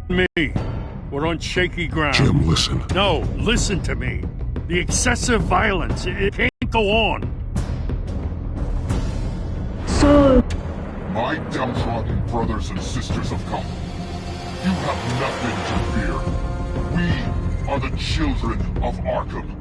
Me. We're on shaky ground. Jim, listen. No, listen to me. The excessive violence, it can't go on. So... My downtrodden brothers and sisters of Gotham, you have nothing to fear. We are the children of Arkham.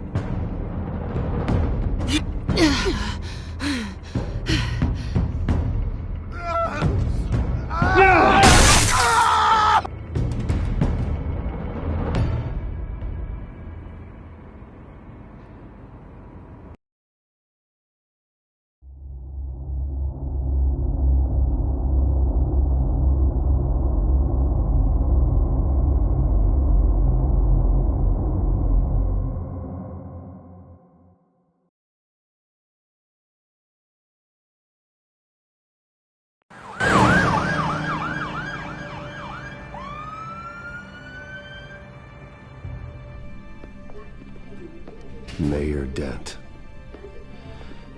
Mayor Dent.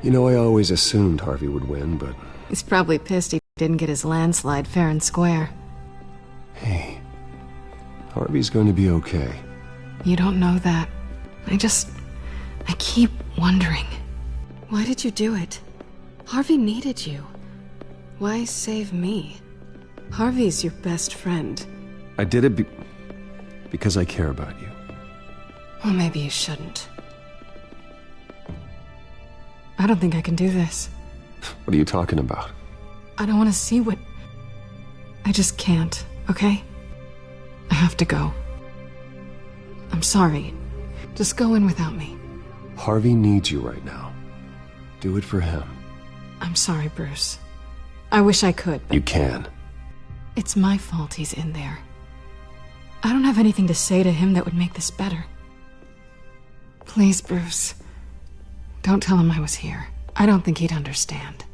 You know, I always assumed Harvey would win, but... He's probably pissed he didn't get his landslide fair and square. Hey, Harvey's going to be okay. You don't know that. I keep wondering. Why did you do it? Harvey needed you. Why save me? Harvey's your best friend. I did it because I care about you. Well, maybe you shouldn't. I don't think I can do this. What are you talking about? I don't want to see what... I just can't, okay? I have to go. I'm sorry. Just go in without me. Harvey needs you right now. Do it for him. I'm sorry, Bruce. I wish I could, but... You can. It's my fault he's in there. I don't have anything to say to him that would make this better. Please, Bruce. Don't tell him I was here. I don't think he'd understand.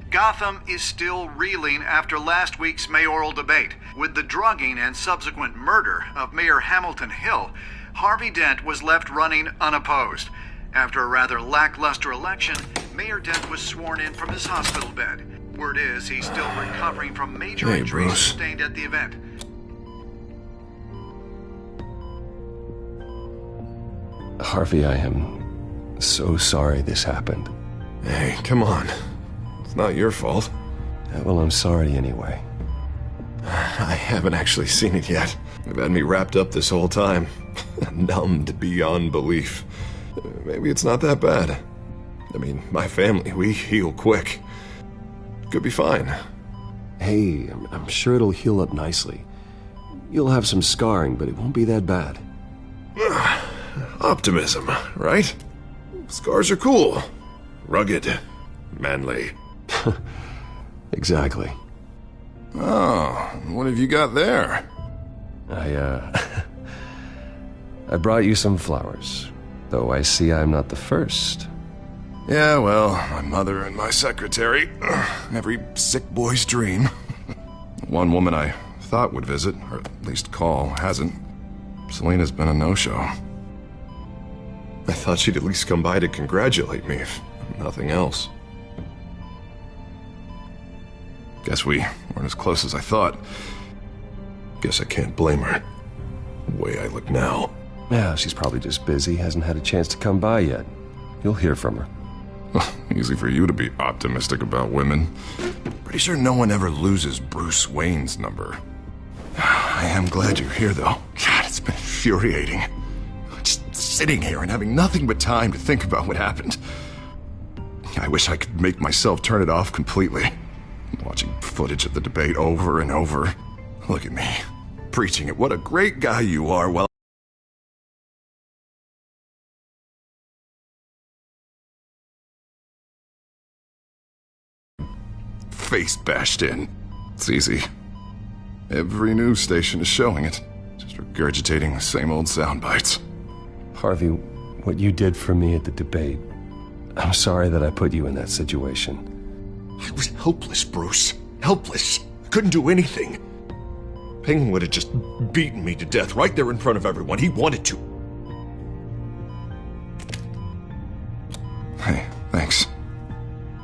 Gotham is still reeling after last week's mayoral debate. With the drugging and subsequent murder of Mayor Hamilton Hill, Harvey Dent was left running unopposed. After a rather lackluster election, Mayor Dent was sworn in from his hospital bed. Word is he's still recovering from major injuries sustained at the event. Harvey, I am so sorry this happened. Hey, come on. It's not your fault. Yeah, well, I'm sorry anyway. I haven't actually seen it yet. They've had me wrapped up this whole time. Numbed beyond belief. Maybe it's not that bad. I mean, my family, we heal quick. Could be fine. Hey, I'm sure it'll heal up nicely. You'll have some scarring, but it won't be that bad. Optimism, right? Scars are cool. Rugged. Manly. Exactly. Oh, what have you got there? I brought you some flowers. Though I see I'm not the first. Yeah, well, my mother and my secretary. Every sick boy's dream. One woman I thought would visit, or at least call, hasn't. Selena's been a no-show. I thought she'd at least come by to congratulate me, if nothing else. Guess we weren't as close as I thought. Guess I can't blame her. The way I look now. Yeah, she's probably just busy, hasn't had a chance to come by yet. You'll hear from her. Easy for you to be optimistic about women. Pretty sure no one ever loses Bruce Wayne's number. I am glad you're here, though. God, it's been infuriating. Just sitting here and having nothing but time to think about what happened. I wish I could make myself turn it off completely. Watching footage of the debate over and over. Look at me, preaching at what a great guy you are while face bashed in. It's easy. Every news station is showing it. Just regurgitating the same old sound bites. Harvey, what you did for me at the debate, I'm sorry that I put you in that situation. I was helpless, Bruce. Helpless. Couldn't do anything. Ping would have just beaten me to death right there in front of everyone. He wanted to. Hey, thanks.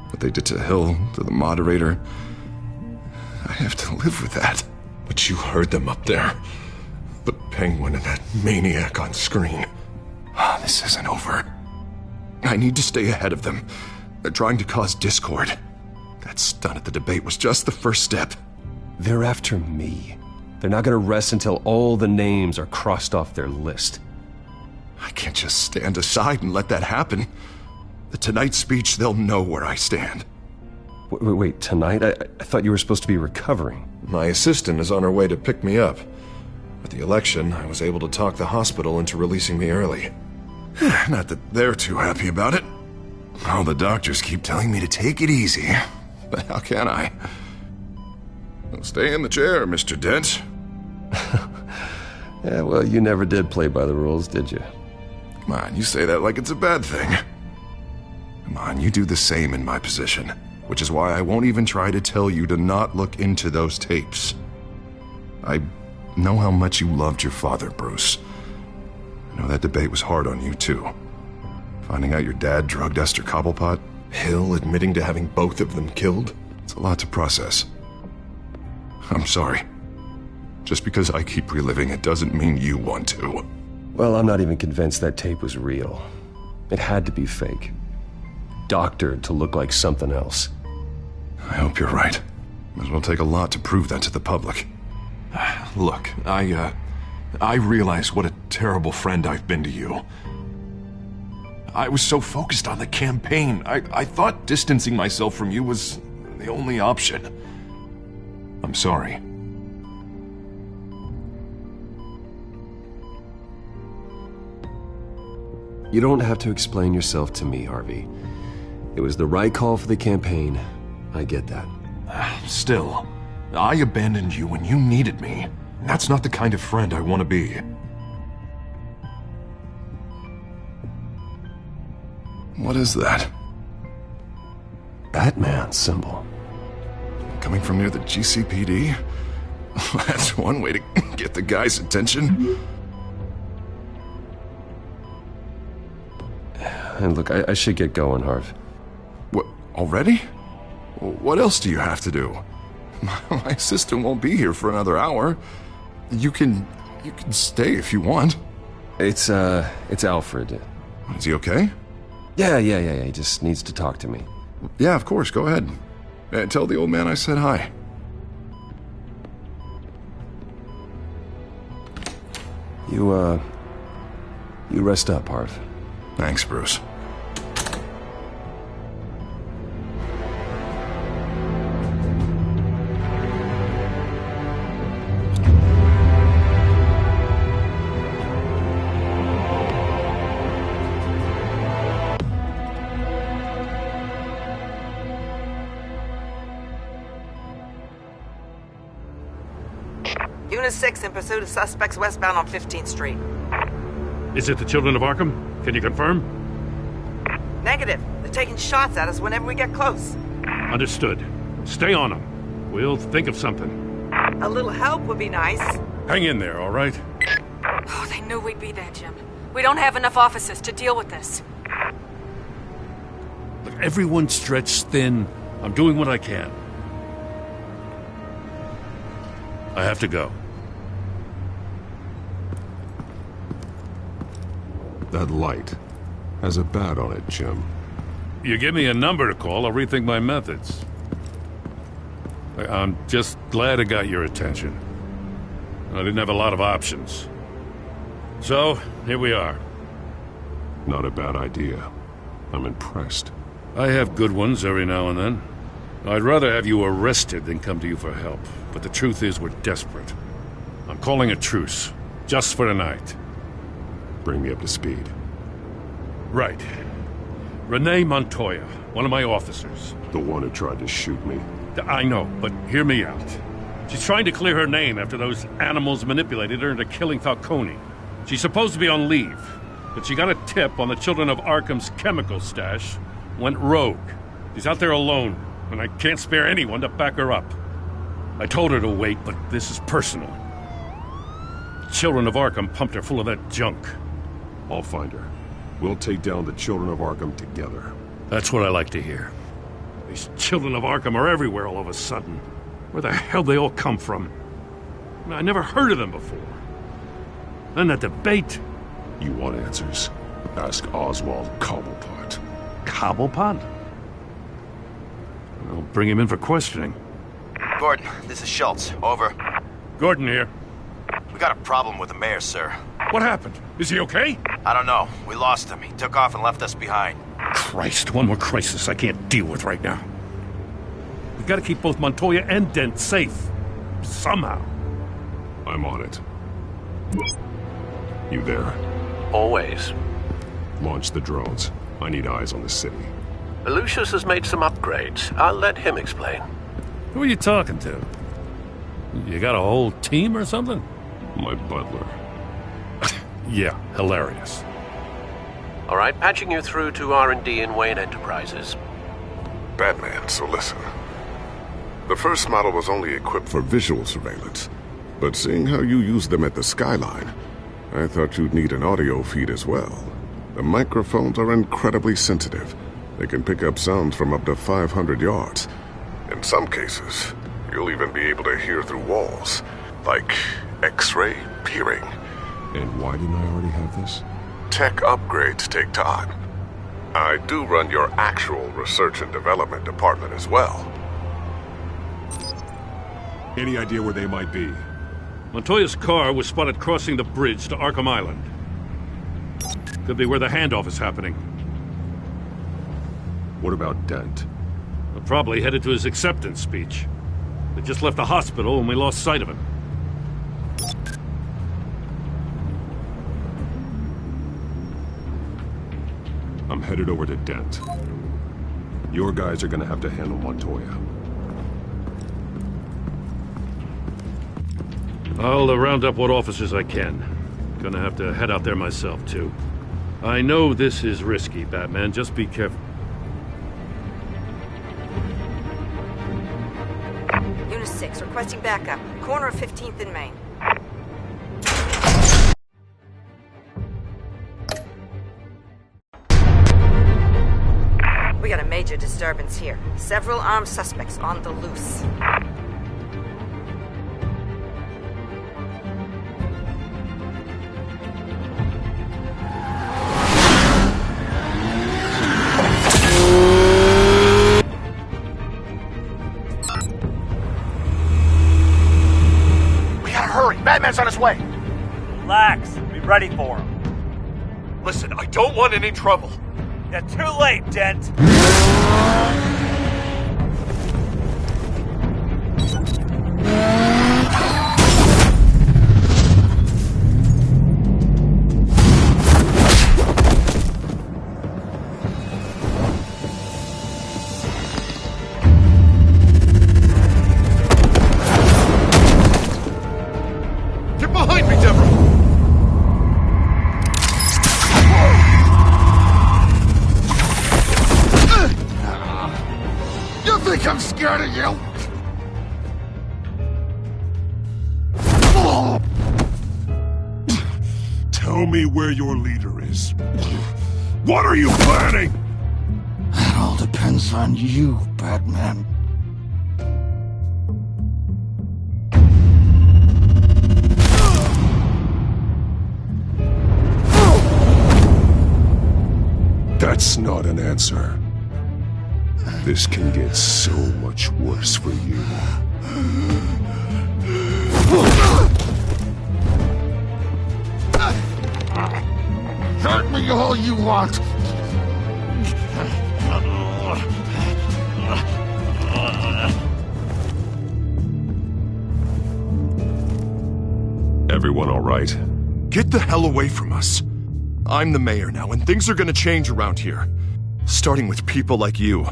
What they did to Hill, to the moderator, I have to live with that. But you heard them up there. The Penguin and that maniac on screen. This isn't over. I need to stay ahead of them. They're trying to cause discord. That stunt at the debate was just the first step. They're after me. They're not gonna rest until all the names are crossed off their list. I can't just stand aside and let that happen. The Tonight speech, they'll know where I stand. Wait, tonight? I thought you were supposed to be recovering. My assistant is on her way to pick me up. With the election, I was able to talk the hospital into releasing me early. Not that they're too happy about it. All the doctors keep telling me to take it easy. But how can I? Well, stay in the chair, Mr. Dent. Yeah, well, you never did play by the rules, did you? Come on, you say that like it's a bad thing. Come on, you do the same in my position. Which is why I won't even try to tell you to not look into those tapes. I know how much you loved your father, Bruce. I know that debate was hard on you, too. Finding out your dad drugged Esther Cobblepot, Hill admitting to having both of them killed, it's a lot to process. I'm sorry. Just because I keep reliving it doesn't mean you want to. Well, I'm not even convinced that tape was real. It had to be fake. Doctored to look like something else. I hope you're right. Might as well take a lot to prove that to the public. Look, I realize what a terrible friend I've been to you. I was so focused on the campaign. I thought distancing myself from you was the only option. I'm sorry. You don't have to explain yourself to me, Harvey. It was the right call for the campaign. I get that. Still, I abandoned you when you needed me. That's not the kind of friend I want to be. What is that? Batman symbol. Coming from near the GCPD? That's one way to get the guy's attention. And look, I should get going, Harv. What, already? What else do you have to do? My assistant won't be here for another hour. You can stay if you want. It's Alfred. Is he okay? Yeah, he just needs to talk to me. Yeah, of course, go ahead. Tell the old man I said hi. You rest up, Harv. Thanks, Bruce. Unit 6 in pursuit of suspects westbound on 15th Street. Is it the Children of Arkham? Can you confirm? Negative. They're taking shots at us whenever we get close. Understood. Stay on them. We'll think of something. A little help would be nice. Hang in there, all right? Oh, they knew we'd be there, Jim. We don't have enough officers to deal with this. Look, everyone's stretched thin. I'm doing what I can. I have to go. That light has a bat on it, Jim. You give me a number to call, I'll rethink my methods. I'm just glad I got your attention. I didn't have a lot of options. So, here we are. Not a bad idea. I'm impressed. I have good ones every now and then. I'd rather have you arrested than come to you for help. But the truth is we're desperate. I'm calling a truce. Just for tonight. Bring me up to speed. Right. Renee Montoya, one of my officers. The one who tried to shoot me. I know, but hear me out. She's trying to clear her name after those animals manipulated her into killing Falcone. She's supposed to be on leave, but she got a tip on the Children of Arkham's chemical stash, went rogue. She's out there alone, and I can't spare anyone to back her up. I told her to wait, but this is personal. Children of Arkham pumped her full of that junk. I'll find her. We'll take down the Children of Arkham together. That's what I like to hear. These Children of Arkham are everywhere all of a sudden. Where the hell they all come from? I never heard of them before. Then that debate. You want answers? Ask Oswald Cobblepot. Cobblepot? I'll bring him in for questioning. Gordon, this is Schultz. Over. Gordon here. We got a problem with the mayor, sir. What happened? Is he okay? I don't know. We lost him. He took off and left us behind. Christ, one more crisis I can't deal with right now. We've got to keep both Montoya and Dent safe. Somehow. I'm on it. You there? Always. Launch the drones. I need eyes on the city. Lucius has made some upgrades. I'll let him explain. Who are you talking to? You got a whole team or something? My butler. Yeah, hilarious. All right, patching you through to R&D in Wayne Enterprises. Batman, so listen. The first model was only equipped for visual surveillance, but seeing how you use them at the Skyline, I thought you'd need an audio feed as well. The microphones are incredibly sensitive. They can pick up sounds from up to 500 yards. In some cases, you'll even be able to hear through walls, like X-ray peering. And why didn't I already have this? Tech upgrades take time. I do run your actual research and development department as well. Any idea where they might be? Montoya's car was spotted crossing the bridge to Arkham Island. Could be where the handoff is happening. What about Dent? We're probably headed to his acceptance speech. They just left the hospital and we lost sight of him. I'm headed over to Dent. Your guys are gonna have to handle Montoya. I'll round up what officers I can. Gonna have to head out there myself, too. I know this is risky, Batman. Just be careful. Unit 6, requesting backup. Corner of 15th and Main. We got a major disturbance here. Several armed suspects on the loose. Batman's on his way. Relax. Be ready for him. Listen, I don't want any trouble. You're too late, Dent. I'm scared of you! Tell me where your leader is. What are you planning? That all depends on you, Batman. That's not an answer. This can get so much worse for you. Hurt me all you want. Everyone all right? Get the hell away from us. I'm the mayor now, and things are gonna change around here. Starting with people like you.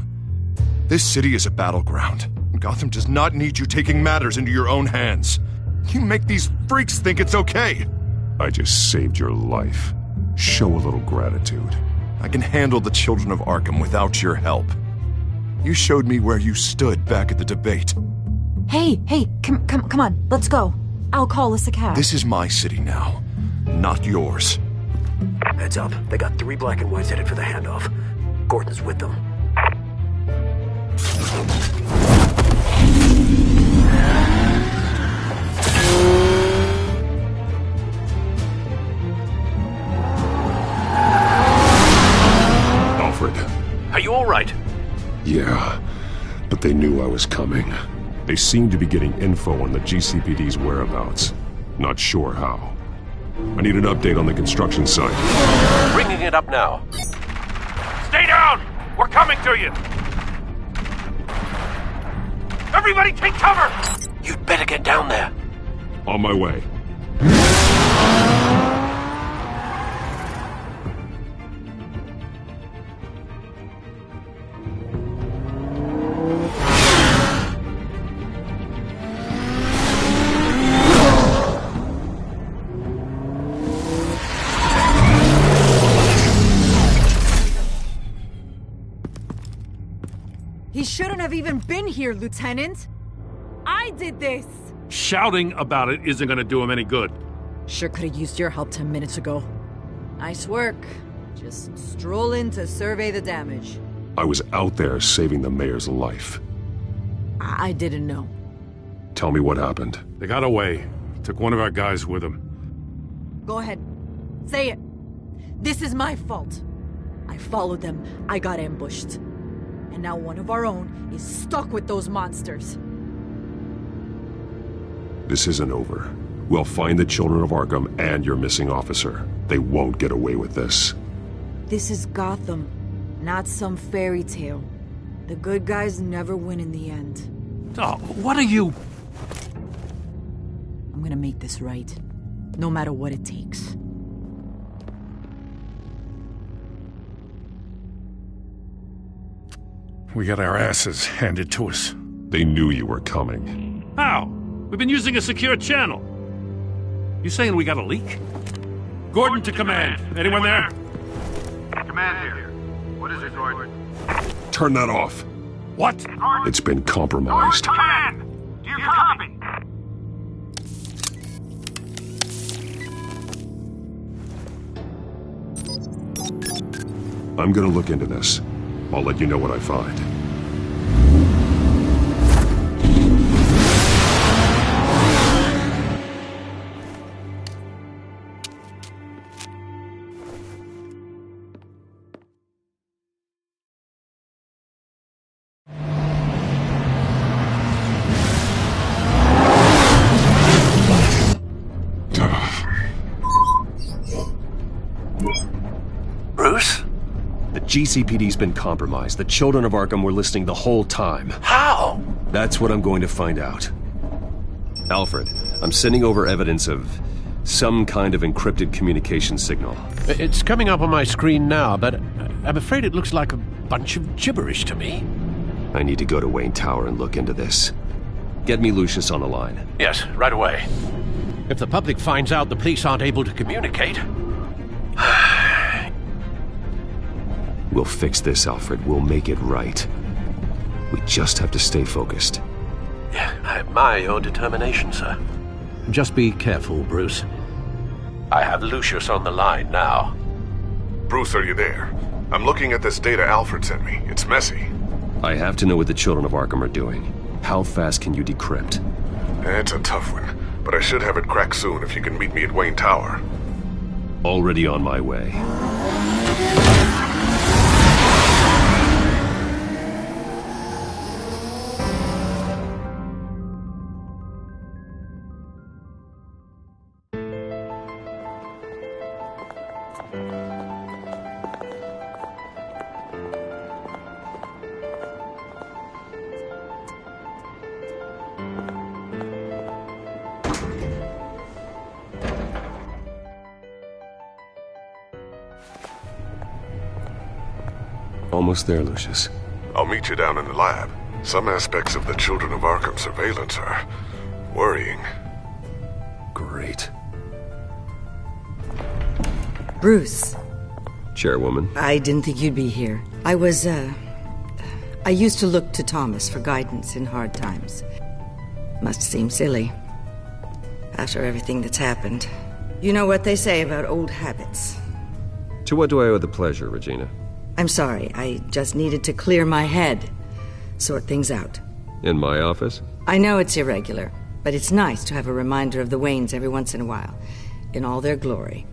This city is a battleground. Gotham does not need you taking matters into your own hands. You make these freaks think it's okay. I just saved your life. Show a little gratitude. I can handle the children of Arkham without your help. You showed me where you stood back at the debate. Hey, come on, let's go. I'll call us a cab. This is my city now, not yours. Heads up, they got 3 black and whites headed for the handoff. Gordon's with them. But they knew I was coming. They seemed to be getting info on the GCPD's whereabouts. Not sure how. I need an update on the construction site. Bringing it up now. Stay down! We're coming to you! Everybody take cover! You'd better get down there. On my way. He shouldn't have even been here, Lieutenant. I did this. Shouting about it isn't gonna do him any good. Sure could have used your help 10 minutes ago. Nice work. Just stroll in to survey the damage. I was out there saving the mayor's life. I didn't know. Tell me what happened. They got away. Took one of our guys with them. Go ahead. Say it. This is my fault. I followed them. I got ambushed. And now one of our own is stuck with those monsters. This isn't over. We'll find the children of Arkham and your missing officer. They won't get away with this. This is Gotham, not some fairy tale. The good guys never win in the end. Oh, what are you... I'm gonna make this right, no matter what it takes. We got our asses handed to us. They knew you were coming. How? We've been using a secure channel. You saying we got a leak? Gordon to command. Anyone there? Command here. What is it, Gordon? Turn that off. What? It's been compromised. Command! Do you copy? I'm gonna look into this. I'll let you know what I find. Bruce? The GCPD's been compromised. The children of Arkham were listening the whole time. How? That's what I'm going to find out. Alfred, I'm sending over evidence of some kind of encrypted communication signal. It's coming up on my screen now, but I'm afraid it looks like a bunch of gibberish to me. I need to go to Wayne Tower and look into this. Get me Lucius on the line. Yes, right away. If the public finds out the police aren't able to communicate... We'll fix this, Alfred. We'll make it right. We just have to stay focused. Yeah, I admire your determination, sir. Just be careful, Bruce. I have Lucius on the line now. Bruce, are you there? I'm looking at this data Alfred sent me. It's messy. I have to know what the children of Arkham are doing. How fast can you decrypt? It's a tough one, but I should have it cracked soon if you can meet me at Wayne Tower. Already on my way. Almost there, Lucius. I'll meet you down in the lab. Some aspects of the Children of Arkham surveillance are worrying. Great. Bruce. Chairwoman. I didn't think you'd be here. I used to look to Thomas for guidance in hard times. Must seem silly. After everything that's happened. You know what they say about old habits. To what do I owe the pleasure, Regina? I'm sorry, I just needed to clear my head. Sort things out. In my office? I know it's irregular, but it's nice to have a reminder of the Waynes every once in a while, in all their glory.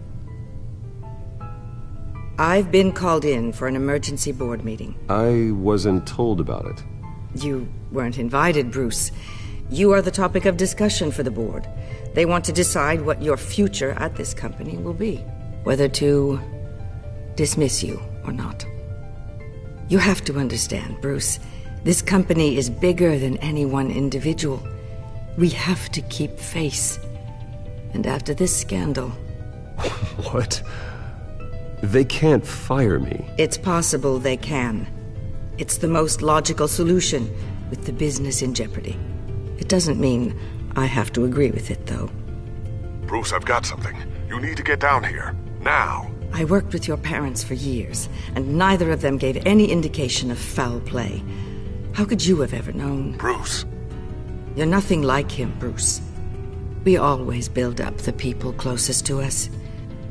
I've been called in for an emergency board meeting. I wasn't told about it. You weren't invited, Bruce. You are the topic of discussion for the board. They want to decide what your future at this company will be. Whether to dismiss you or not. You have to understand, Bruce. This company is bigger than any one individual. We have to keep face. And after this scandal... What? They can't fire me. It's possible they can. It's the most logical solution, with the business in jeopardy. It doesn't mean I have to agree with it, though. Bruce, I've got something. You need to get down here. Now. I worked with your parents for years, and neither of them gave any indication of foul play. How could you have ever known? Bruce. You're nothing like him, Bruce. We always build up the people closest to us.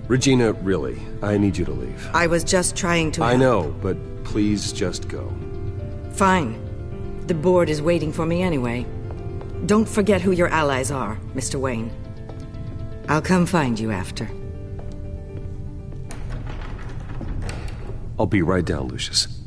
Regina, really, I need you to leave. I was just trying to... I know, but please just go. Fine. The board is waiting for me anyway. Don't forget who your allies are, Mr. Wayne. I'll come find you after. I'll be right down, Lucius.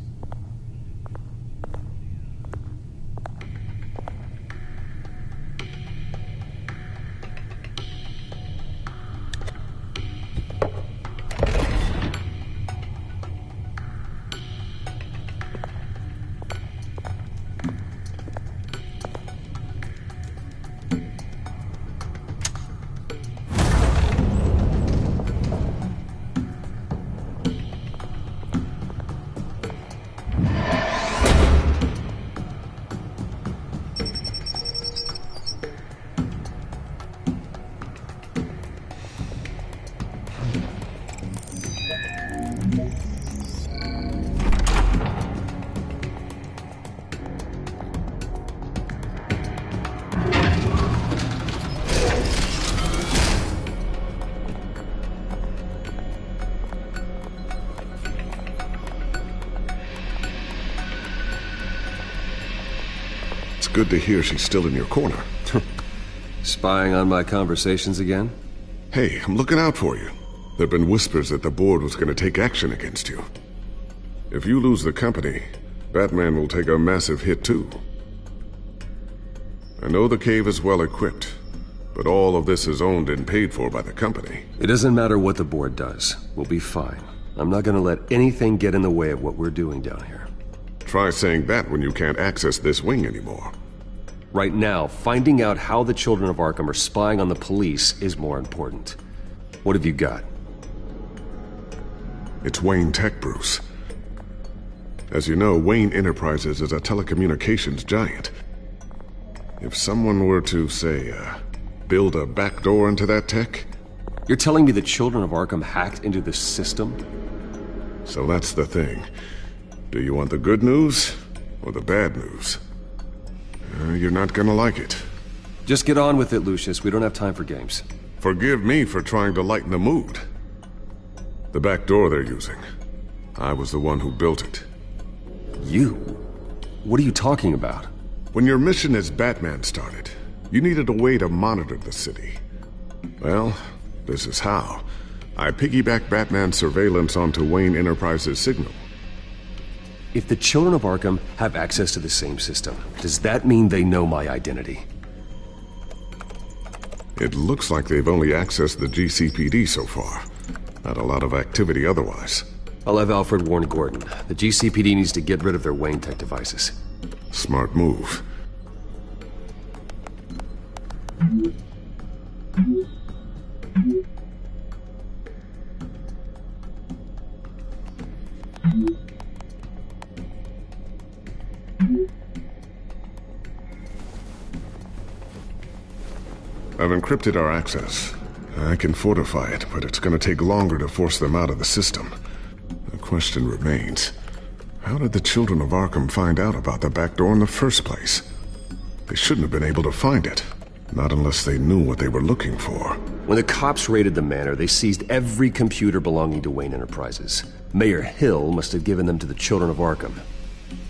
Good to hear she's still in your corner. Spying on my conversations again? Hey, I'm looking out for you. There've been whispers that the board was going to take action against you. If you lose the company, Batman will take a massive hit too. I know the cave is well equipped, but all of this is owned and paid for by the company. It doesn't matter what the board does. We'll be fine. I'm not going to let anything get in the way of what we're doing down here. Try saying that when you can't access this wing anymore. Right now, finding out how the children of Arkham are spying on the police is more important. What have you got? It's Wayne Tech, Bruce. As you know, Wayne Enterprises is a telecommunications giant. If someone were to, say, build a backdoor into that tech... You're telling me the children of Arkham hacked into this system? So that's the thing. Do you want the good news or the bad news? You're not gonna like it. Just get on with it, Lucius. We don't have time for games. Forgive me for trying to lighten the mood. The back door they're using. I was the one who built it. You? What are you talking about? When your mission as Batman started, you needed a way to monitor the city. Well, this is how. I piggybacked Batman's surveillance onto Wayne Enterprises' signal. If the children of Arkham have access to the same system, does that mean they know my identity? It looks like they've only accessed the GCPD so far. Not a lot of activity otherwise. I'll have Alfred warn Gordon. The GCPD needs to get rid of their Wayne Tech devices. Smart move. I've encrypted our access. I can fortify it, but it's going to take longer to force them out of the system. The question remains, how did the children of Arkham find out about the back door in the first place? They shouldn't have been able to find it. Not unless they knew what they were looking for. When the cops raided the manor, they seized every computer belonging to Wayne Enterprises. Mayor Hill must have given them to the children of Arkham.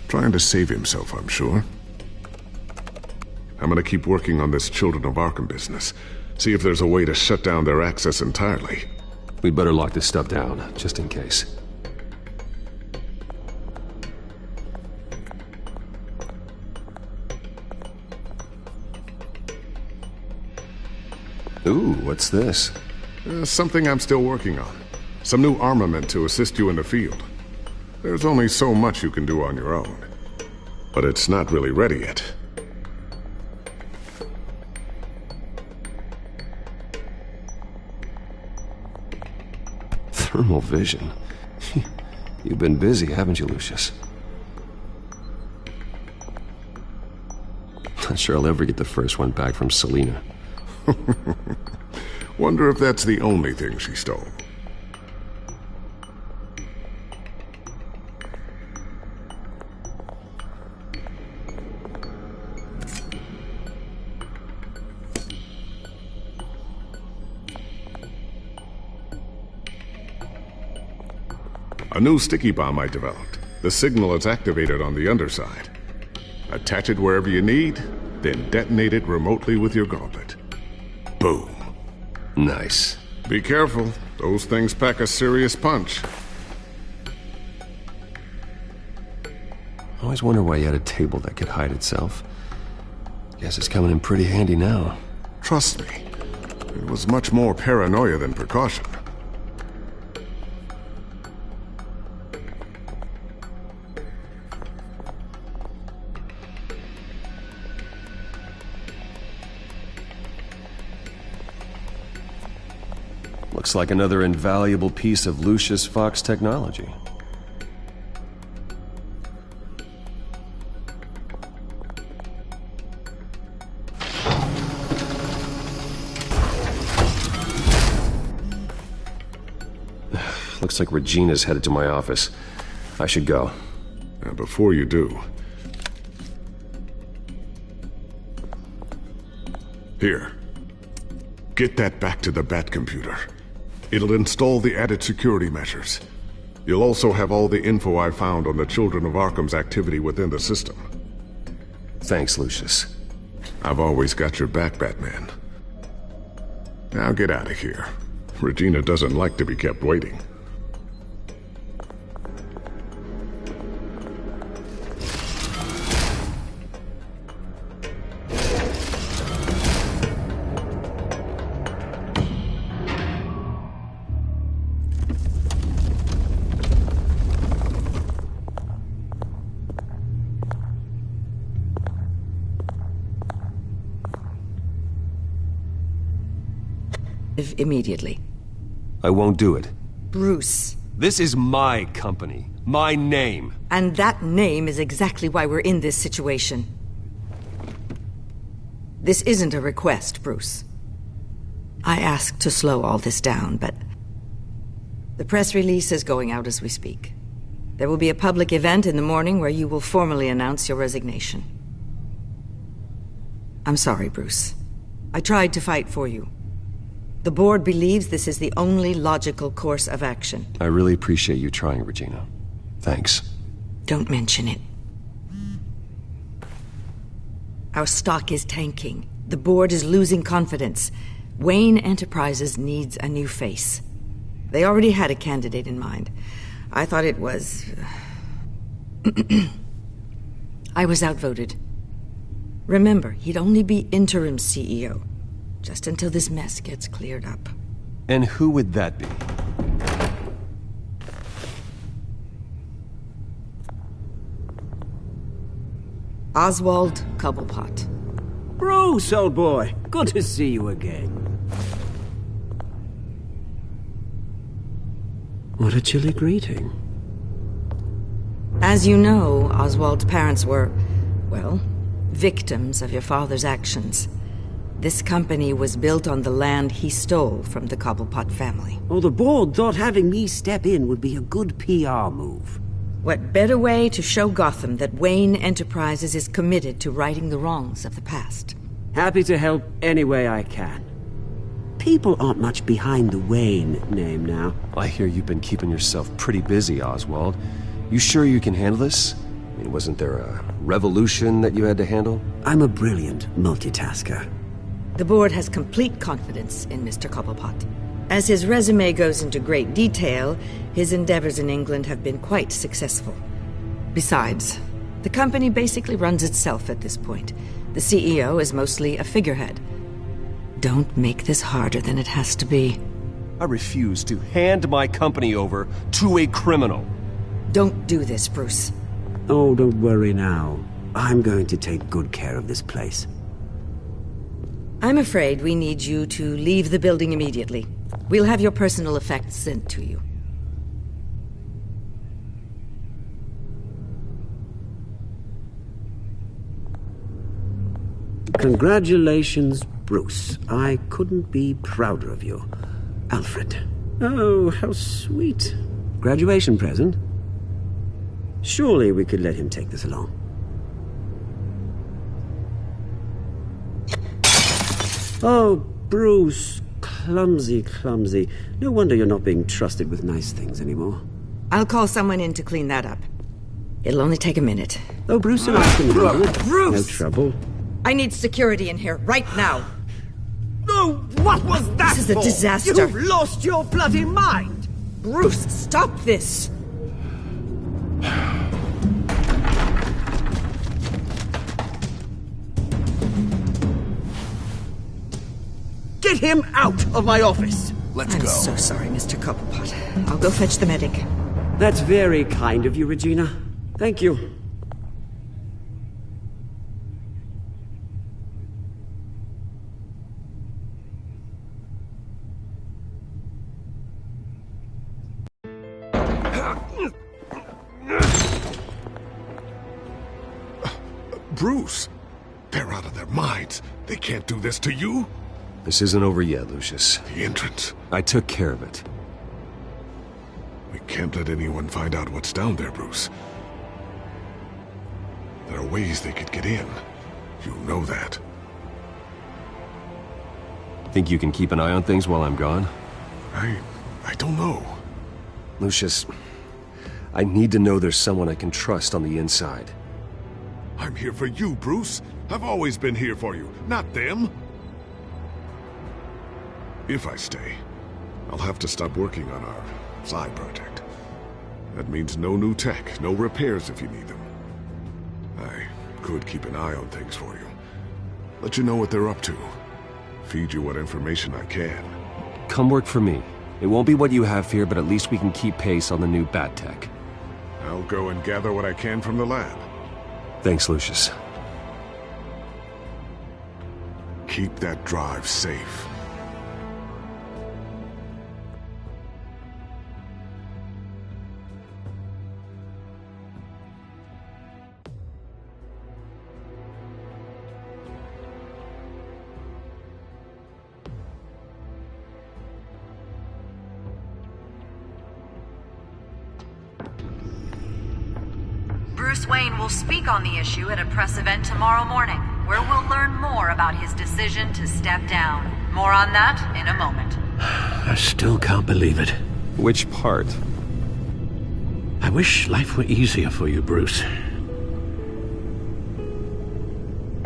Trying to save himself, I'm sure. I'm gonna keep working on this Children of Arkham business. See if there's a way to shut down their access entirely. We'd better lock this stuff down, just in case. Ooh, what's this? Something I'm still working on. Some new armament to assist you in the field. There's only so much you can do on your own. But it's not really ready yet. Thermal vision. You've been busy, haven't you, Lucius? Not sure I'll ever get the first one back from Selena. Wonder if that's the only thing she stole. A new sticky bomb I developed. The signal is activated on the underside. Attach it wherever you need, then detonate it remotely with your gauntlet. Boom. Nice. Be careful. Those things pack a serious punch. I always wonder why you had a table that could hide itself. Guess it's coming in pretty handy now. Trust me, it was much more paranoia than precaution. Looks like another invaluable piece of Lucius Fox technology. Looks like Regina's headed to my office. I should go. Before you do... Here. Get that back to the Bat computer. It'll install the added security measures. You'll also have all the info I found on the Children of Arkham's activity within the system. Thanks, Lucius. I've always got your back, Batman. Now get out of here. Regina doesn't like to be kept waiting. Immediately. I won't do it. Bruce. This is my company. My name. And that name is exactly why we're in this situation. This isn't a request, Bruce. I asked to slow all this down, but... the press release is going out as we speak. There will be a public event in the morning where you will formally announce your resignation. I'm sorry, Bruce. I tried to fight for you. The board believes this is the only logical course of action. I really appreciate you trying, Regina. Thanks. Don't mention it. Our stock is tanking. The board is losing confidence. Wayne Enterprises needs a new face. They already had a candidate in mind. I thought it was... I was outvoted. Remember, he'd only be interim CEO. Just until this mess gets cleared up. And who would that be? Oswald Cobblepot. Bruce, old boy. Good to see you again. What a chilly greeting. As you know, Oswald's parents were, well, victims of your father's actions. This company was built on the land he stole from the Cobblepot family. Oh, the board thought having me step in would be a good PR move. What better way to show Gotham that Wayne Enterprises is committed to righting the wrongs of the past? Happy to help any way I can. People aren't much behind the Wayne name now. I hear you've been keeping yourself pretty busy, Oswald. You sure you can handle this? I mean, wasn't there a revolution that you had to handle? I'm a brilliant multitasker. The board has complete confidence in Mr. Cobblepot. As his resume goes into great detail, his endeavors in England have been quite successful. Besides, the company basically runs itself at this point. The CEO is mostly a figurehead. Don't make this harder than it has to be. I refuse to hand my company over to a criminal. Don't do this, Bruce. Oh, don't worry now. I'm going to take good care of this place. I'm afraid we need you to leave the building immediately. We'll have your personal effects sent to you. Congratulations, Bruce. I couldn't be prouder of you. Alfred. Oh, how sweet. Graduation present? Surely we could let him take this along. Oh, Bruce. Clumsy, clumsy. No wonder you're not being trusted with nice things anymore. I'll call someone in to clean that up. It'll only take a minute. Oh, Bruce and I can handle it. Bruce! No trouble. I need security in here, right now. No, what was that This is a for? disaster. You've lost your bloody mind! Bruce, stop this! Get him out of my office! I'm so sorry, Mr. Cobblepot. I'll go fetch the medic. That's very kind of you, Regina. Thank you. Bruce, they're out of their minds. They can't do this to you. This isn't over yet, Lucius. The entrance. I took care of it. We can't let anyone find out what's down there, Bruce. There are ways they could get in. You know that. Think you can keep an eye on things while I'm gone? I don't know. Lucius, I need to know there's someone I can trust on the inside. I'm here for you, Bruce. I've always been here for you, not them. If I stay, I'll have to stop working on our side project. That means no new tech, no repairs if you need them. I could keep an eye on things for you. Let you know what they're up to. Feed you what information I can. Come work for me. It won't be what you have here, but at least we can keep pace on the new bat tech. I'll go and gather what I can from the lab. Thanks, Lucius. Keep that drive safe. Bruce Wayne will speak on the issue at a press event tomorrow morning, where we'll learn more about his decision to step down. More on that in a moment. I still can't believe it. Which part? I wish life were easier for you, Bruce.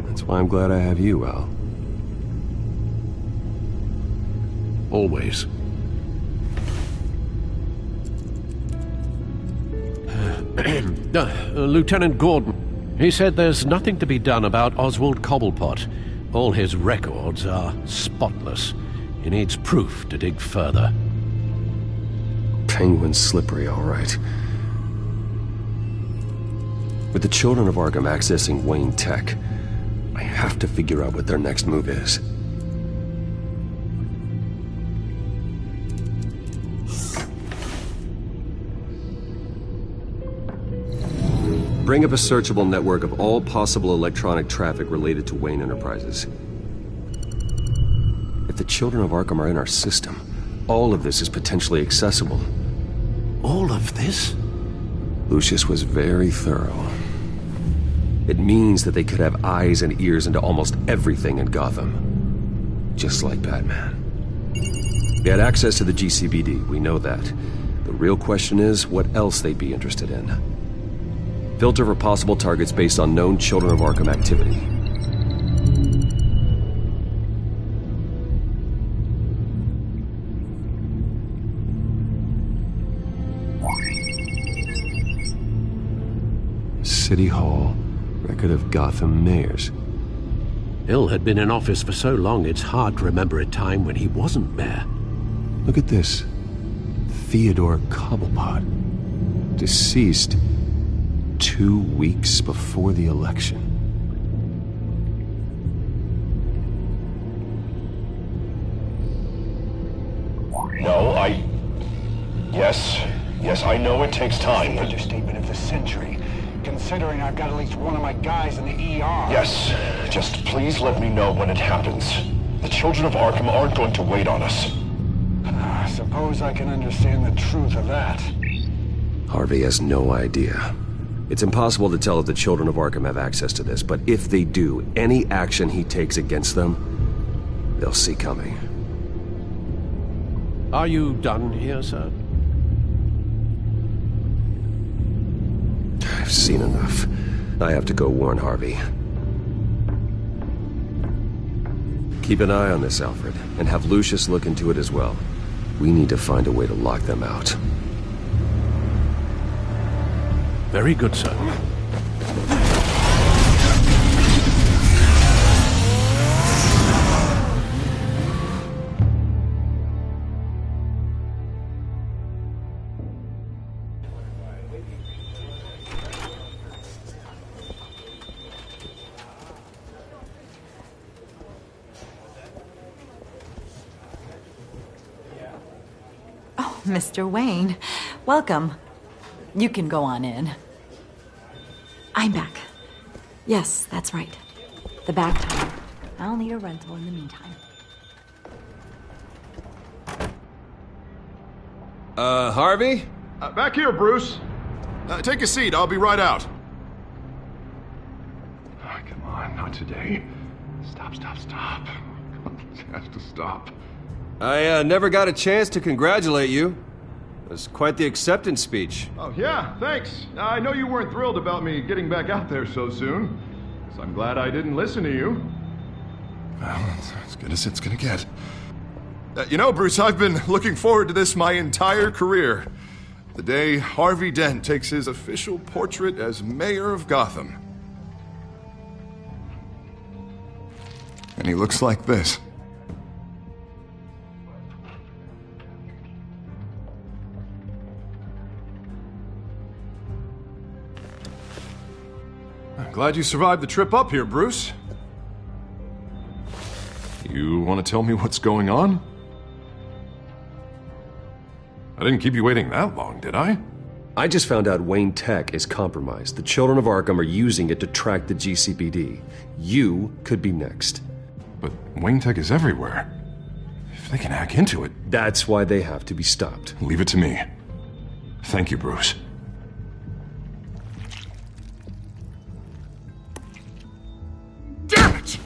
That's why I'm glad I have you, Al. Always. Lieutenant Gordon. He said there's nothing to be done about Oswald Cobblepot. All his records are spotless. He needs proof to dig further. Penguin's slippery, all right. With the children of Arkham accessing Wayne Tech, I have to figure out what their next move is. Bring up a searchable network of all possible electronic traffic related to Wayne Enterprises. If the children of Arkham are in our system, all of this is potentially accessible. All of this? Lucius was very thorough. It means that they could have eyes and ears into almost everything in Gotham. Just like Batman. They had access to the GCPD, we know that. The real question is, what else they'd be interested in. Filter for possible targets based on known Children of Arkham activity. City Hall. Record of Gotham mayors. Hill had been in office for so long it's hard to remember a time when he wasn't mayor. Look at this. Theodore Cobblepot. Deceased 2 weeks before the election. No, Yes, I know it takes time, but... Understatement of the century, considering I've got at least one of my guys in the ER. Yes, just please let me know when it happens. The children of Arkham aren't going to wait on us. I suppose I can understand the truth of that. Harvey has no idea. It's impossible to tell if the children of Arkham have access to this, but if they do, any action he takes against them, they'll see coming. Are you done here, sir? I've seen enough. I have to go warn Harvey. Keep an eye on this, Alfred, and have Lucius look into it as well. We need to find a way to lock them out. Very good, sir. Mr. Wayne, welcome. You can go on in. I'm back. Yes, that's right. The back time. I'll need a rental in the meantime. Harvey? Back here, Bruce. Take a seat. I'll be right out. Oh, come on, not today. Stop. It has to stop. I never got a chance to congratulate you. It was quite the acceptance speech. Oh, yeah, thanks. I know you weren't thrilled about me getting back out there so soon. So I'm glad I didn't listen to you. Well, it's as good as it's gonna get. You know, Bruce, I've been looking forward to this my entire career. The day Harvey Dent takes his official portrait as mayor of Gotham. And he looks like this. I'm glad you survived the trip up here, Bruce. You want to tell me what's going on? I didn't keep you waiting that long, did I? I just found out Wayne Tech is compromised. The children of Arkham are using it to track the GCPD. You could be next. But Wayne Tech is everywhere. If they can hack into it... That's why they have to be stopped. Leave it to me. Thank you, Bruce. Damn it!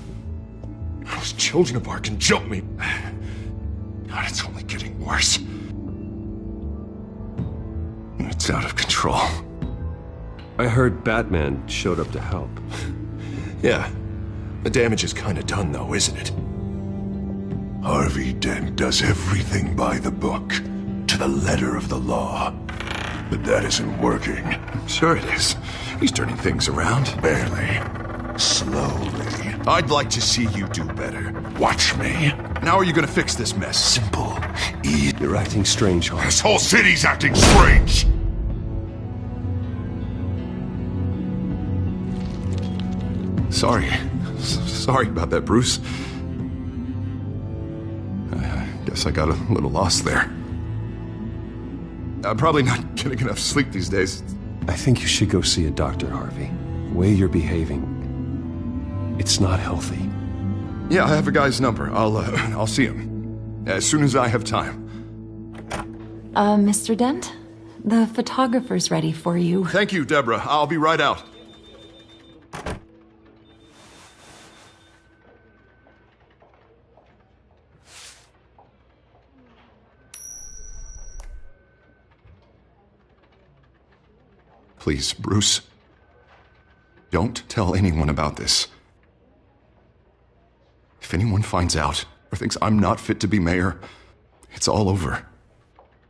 Those children of Arkham jumped me. God, it's only getting worse. It's out of control. I heard Batman showed up to help. Yeah. The damage is kind of done, though, isn't it? Harvey Dent does everything by the book, to the letter of the law. But that isn't working. Sure it is. He's turning things around. Barely. Slowly. I'd like to see you do better. Watch me. How are you gonna fix this mess? Simple. You're acting strange, Harvey. This whole city's acting strange! Sorry about that, Bruce. I guess I got a little lost there. I'm probably not getting enough sleep these days. I think you should go see a doctor, Harvey. The way you're behaving, it's not healthy. Yeah, I have a guy's number. I'll see him as soon as I have time. Mr. Dent? The photographer's ready for you. Thank you, Deborah. I'll be right out. Please, Bruce. Don't tell anyone about this. If anyone finds out or thinks I'm not fit to be mayor, it's all over.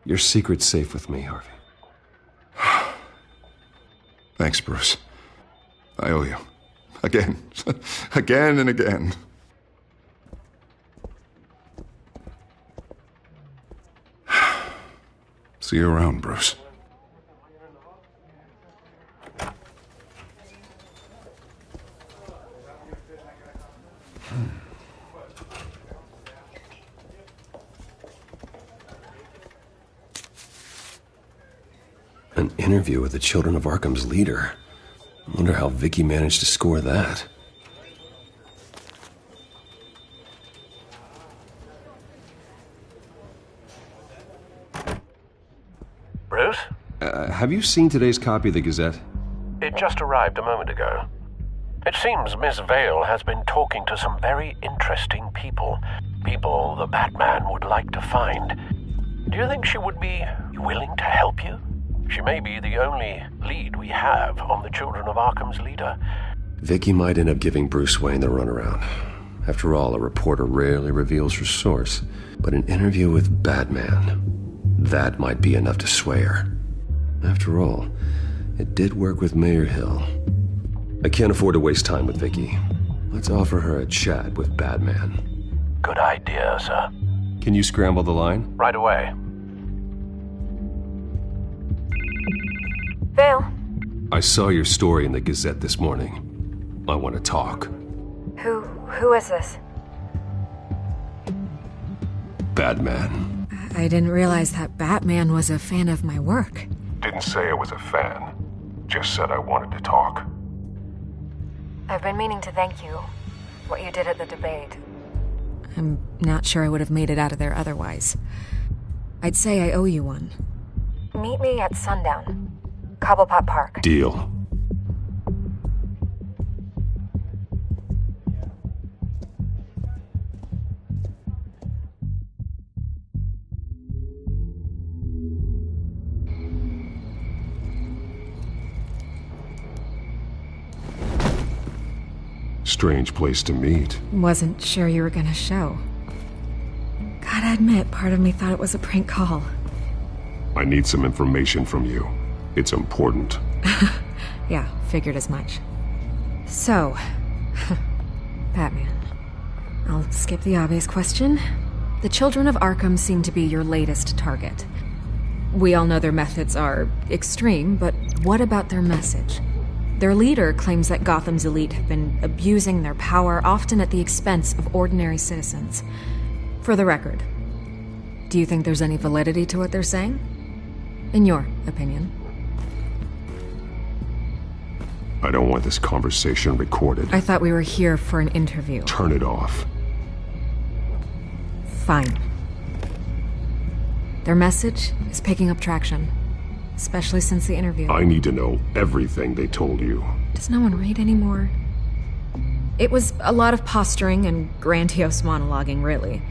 Your secret's safe with me, Harvey. Thanks, Bruce. I owe you. Again. Again and again. See you around, Bruce. An interview with the Children of Arkham's leader. I wonder how Vicky managed to score that. Bruce? Have you seen today's copy of the Gazette? It just arrived a moment ago. It seems Miss Vale has been talking to some very interesting people. People the Batman would like to find. Do you think she would be willing to help you? She may be the only lead we have on the Children of Arkham's leader. Vicky might end up giving Bruce Wayne the runaround. After all, a reporter rarely reveals her source. But an interview with Batman, that might be enough to sway her. After all, it did work with Mayor Hill. I can't afford to waste time with Vicky. Let's offer her a chat with Batman. Good idea, sir. Can you scramble the line? Right away. Vale. I saw your story in the Gazette this morning. I want to talk. Who is this? Batman. I didn't realize that Batman was a fan of my work. Didn't say I was a fan. Just said I wanted to talk. I've been meaning to thank you. What you did at the debate. I'm not sure I would have made it out of there otherwise. I'd say I owe you one. Meet me at sundown. Cobblepot Park. Deal. Strange place to meet. Wasn't sure you were gonna show. Gotta admit, part of me thought it was a prank call. I need some information from you. It's important. Yeah, figured as much. So, Batman. I'll skip the obvious question. The Children of Arkham seem to be your latest target. We all know their methods are extreme, but what about their message? Their leader claims that Gotham's elite have been abusing their power, often at the expense of ordinary citizens. For the record, do you think there's any validity to what they're saying? In your opinion? I don't want this conversation recorded. I thought we were here for an interview. Turn it off. Fine. Their message is picking up traction. Especially since the interview. I need to know everything they told you. Does no one read anymore? It was a lot of posturing and grandiose monologuing, really.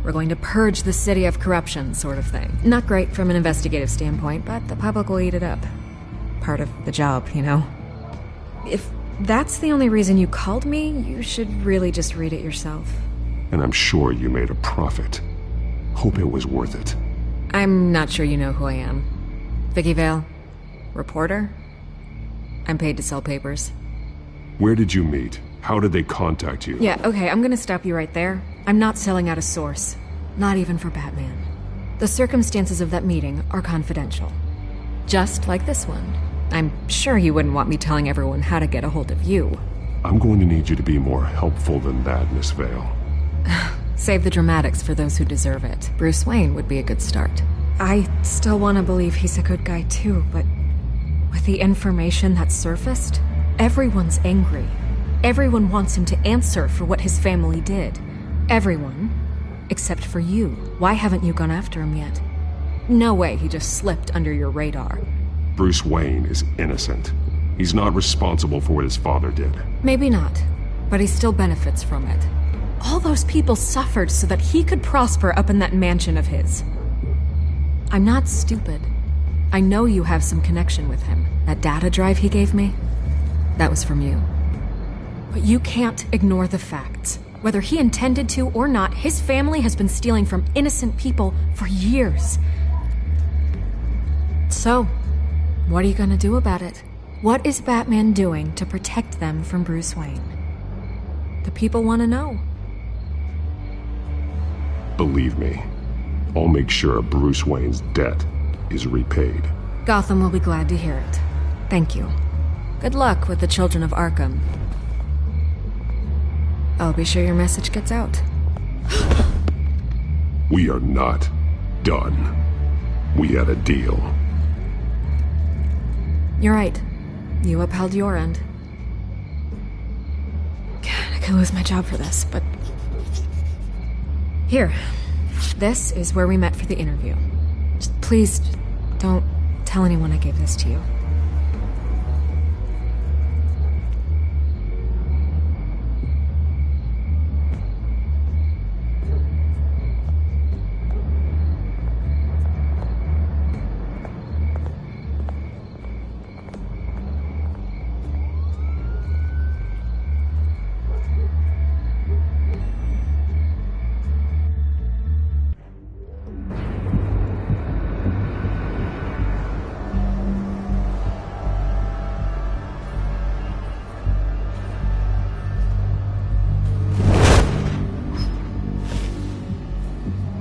We're going to purge the city of corruption, sort of thing. Not great from an investigative standpoint, but the public will eat it up. Part of the job, you know? If that's the only reason you called me, you should really just read it yourself. And I'm sure you made a profit. Hope it was worth it. I'm not sure you know who I am. Vicky Vale, reporter. I'm paid to sell papers. Where did you meet? How did they contact you? Yeah, okay, I'm gonna stop you right there. I'm not selling out a source. Not even for Batman. The circumstances of that meeting are confidential. Just like this one. I'm sure you wouldn't want me telling everyone how to get a hold of you. I'm going to need you to be more helpful than that, Miss Vale. Save the dramatics for those who deserve it. Bruce Wayne would be a good start. I still want to believe he's a good guy too, but with the information that surfaced, everyone's angry. Everyone wants him to answer for what his family did. Everyone, except for you. Why haven't you gone after him yet? No way he just slipped under your radar. Bruce Wayne is innocent. He's not responsible for what his father did. Maybe not, but he still benefits from it. All those people suffered so that he could prosper up in that mansion of his. I'm not stupid. I know you have some connection with him. That data drive he gave me, that was from you. But you can't ignore the facts. Whether he intended to or not, his family has been stealing from innocent people for years. So, what are you gonna do about it? What is Batman doing to protect them from Bruce Wayne? The people want to know. Believe me, I'll make sure Bruce Wayne's debt is repaid. Gotham will be glad to hear it. Thank you. Good luck with the children of Arkham. I'll be sure your message gets out. We are not done. We had a deal. You're right. You upheld your end. God, I could lose my job for this, but... Here. This is where we met for the interview. Just please, don't tell anyone I gave this to you.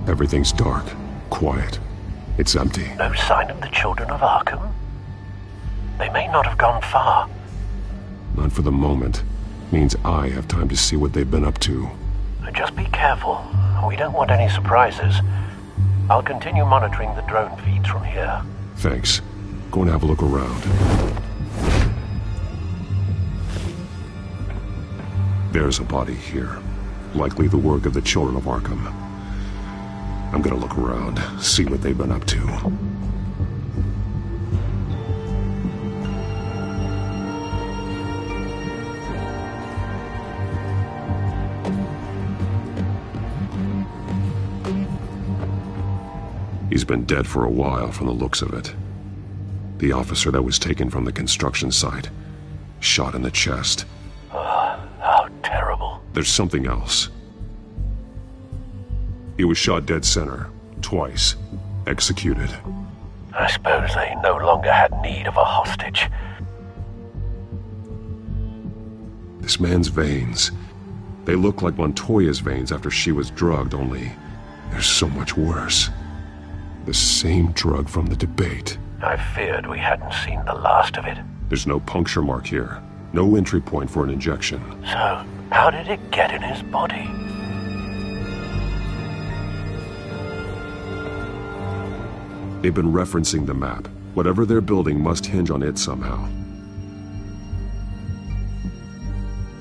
Everything's dark, quiet. It's empty. No sign of the children of Arkham? They may not have gone far. Not for the moment. Means I have time to see what they've been up to. Just be careful. We don't want any surprises. I'll continue monitoring the drone feeds from here. Thanks. Go and have a look around. There's a body here. Likely the work of the children of Arkham. I'm gonna look around, see what they've been up to. He's been dead for a while from the looks of it. The officer that was taken from the construction site. Shot in the chest. How terrible. There's something else. He was shot dead center, twice, executed. I suppose they no longer had need of a hostage. This man's veins, they look like Montoya's veins after she was drugged, only they're so much worse. The same drug from the debate. I feared we hadn't seen the last of it. There's no puncture mark here, no entry point for an injection. So, how did it get in his body? They've been referencing the map. Whatever they're building must hinge on it somehow.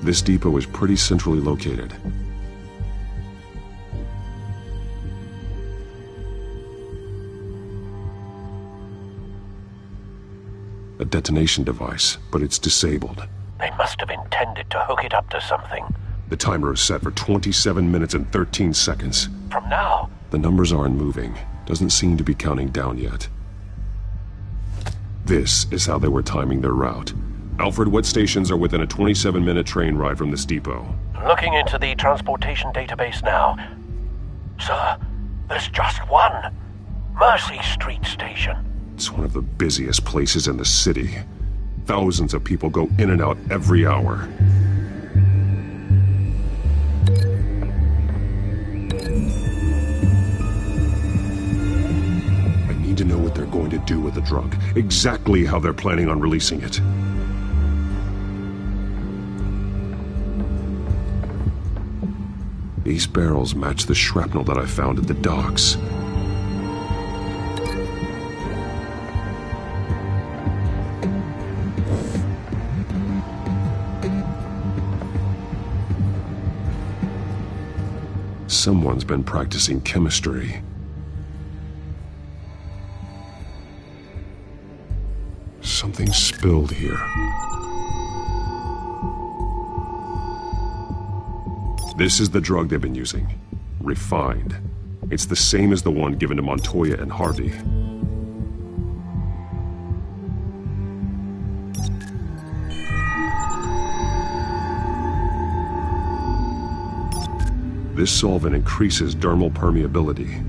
This depot is pretty centrally located. A detonation device, but it's disabled. They must have intended to hook it up to something. The timer is set for 27 minutes and 13 seconds. From now? The numbers aren't moving. Doesn't seem to be counting down yet. This is how they were timing their route. Alfred, what stations are within a 27-minute train ride from this depot? Looking into the transportation database now. Sir, there's just one. Mercy Street Station. It's one of the busiest places in the city. Thousands of people go in and out every hour. I need to know what they're going to do with the drug. Exactly how they're planning on releasing it. These barrels match the shrapnel that I found at the docks. Someone's been practicing chemistry. Something spilled here. This is the drug they've been using. Refined. It's the same as the one given to Montoya and Harvey. This solvent increases dermal permeability.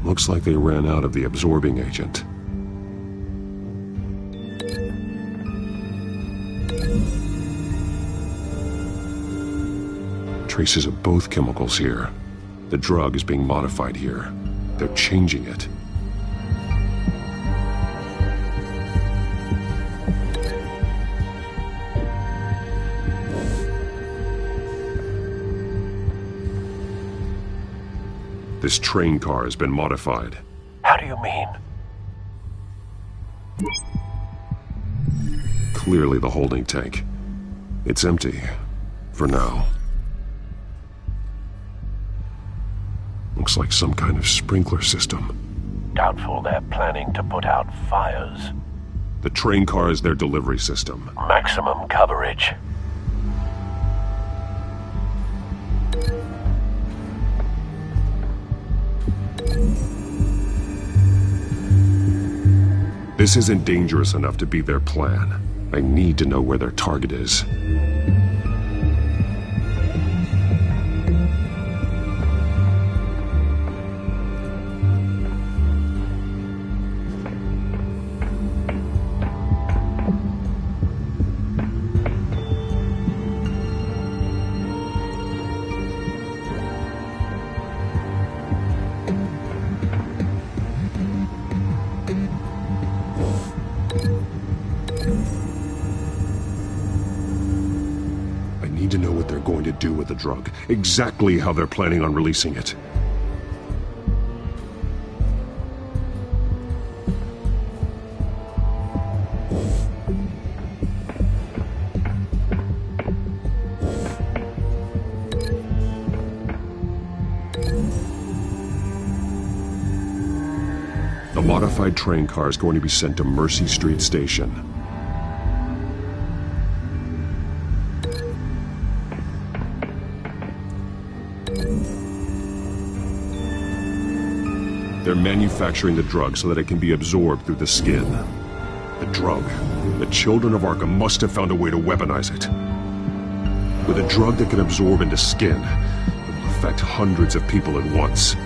Looks like they ran out of the absorbing agent. Traces of both chemicals here. The drug is being modified here. They're changing it. This train car has been modified. How do you mean? Clearly the holding tank. It's empty. For now. Looks like some kind of sprinkler system. Doubtful they're planning to put out fires. The train car is their delivery system. Maximum coverage. This isn't dangerous enough to be their plan. I need to know where their target is. To know what they're going to do with the drug. Exactly how they're planning on releasing it. The modified train car is going to be sent to Mercy Street Station. They're manufacturing the drug so that it can be absorbed through the skin. The drug. The children of Arkham must have found a way to weaponize it. With a drug that can absorb into skin, it will affect hundreds of people at once.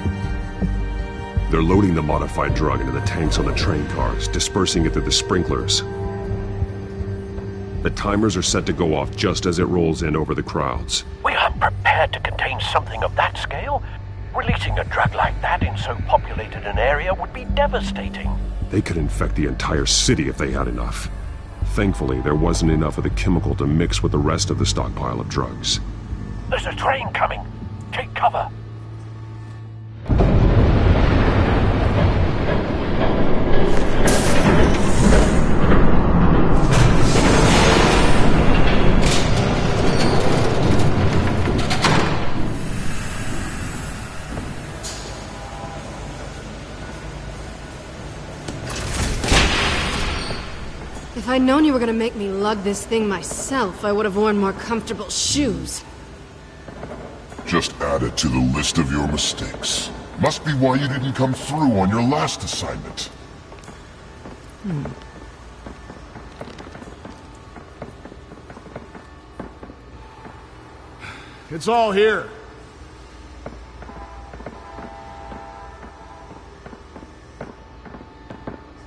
They're loading the modified drug into the tanks on the train cars, dispersing it through the sprinklers. The timers are set to go off just as it rolls in over the crowds. We aren't prepared to contain something of that scale. Releasing a drug like that in so populated an area would be devastating. They could infect the entire city if they had enough. Thankfully, there wasn't enough of the chemical to mix with the rest of the stockpile of drugs. There's a train coming. Take cover. If I'd known you were gonna make me lug this thing myself, I would have worn more comfortable shoes. Just add it to the list of your mistakes. Must be why you didn't come through on your last assignment. It's all here.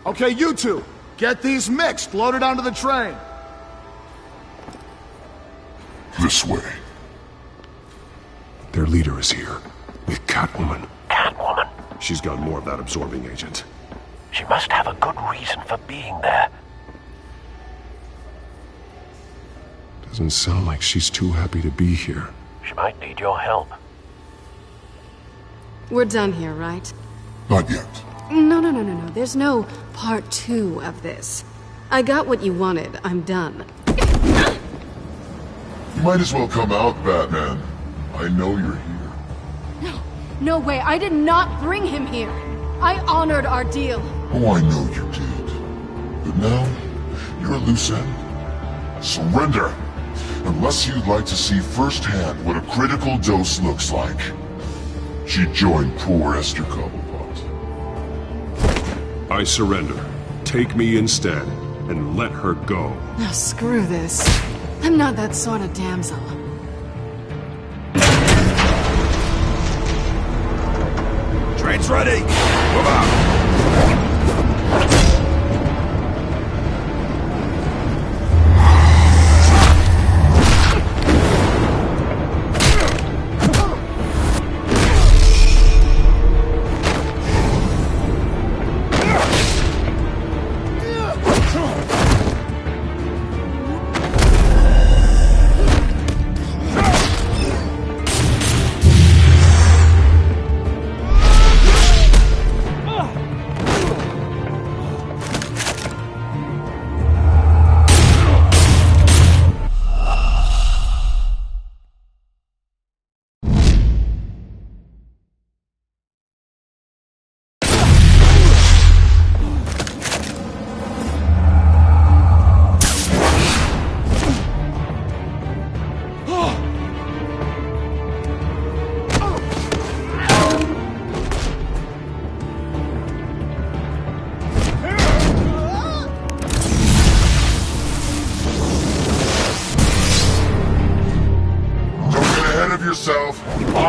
Okay, you two. Get these mixed, loaded onto the train. This way. Their leader is here, with Catwoman. Catwoman? She's got more of that absorbing agent. She must have a good reason for being there. Doesn't sound like she's too happy to be here. She might need your help. We're done here, right? Not yet. No. There's no part 2 of this. I got what you wanted. I'm done. You might as well come out, Batman. I know you're here. No way. I did not bring him here. I honored our deal. Oh, I know you did. But now, you're a loose end. Surrender! Unless you'd like to see firsthand what a critical dose looks like. She joined poor Esther Cobblepot. I surrender. Take me instead, and let her go. Oh, screw this. I'm not that sort of damsel. Train's ready! Move out!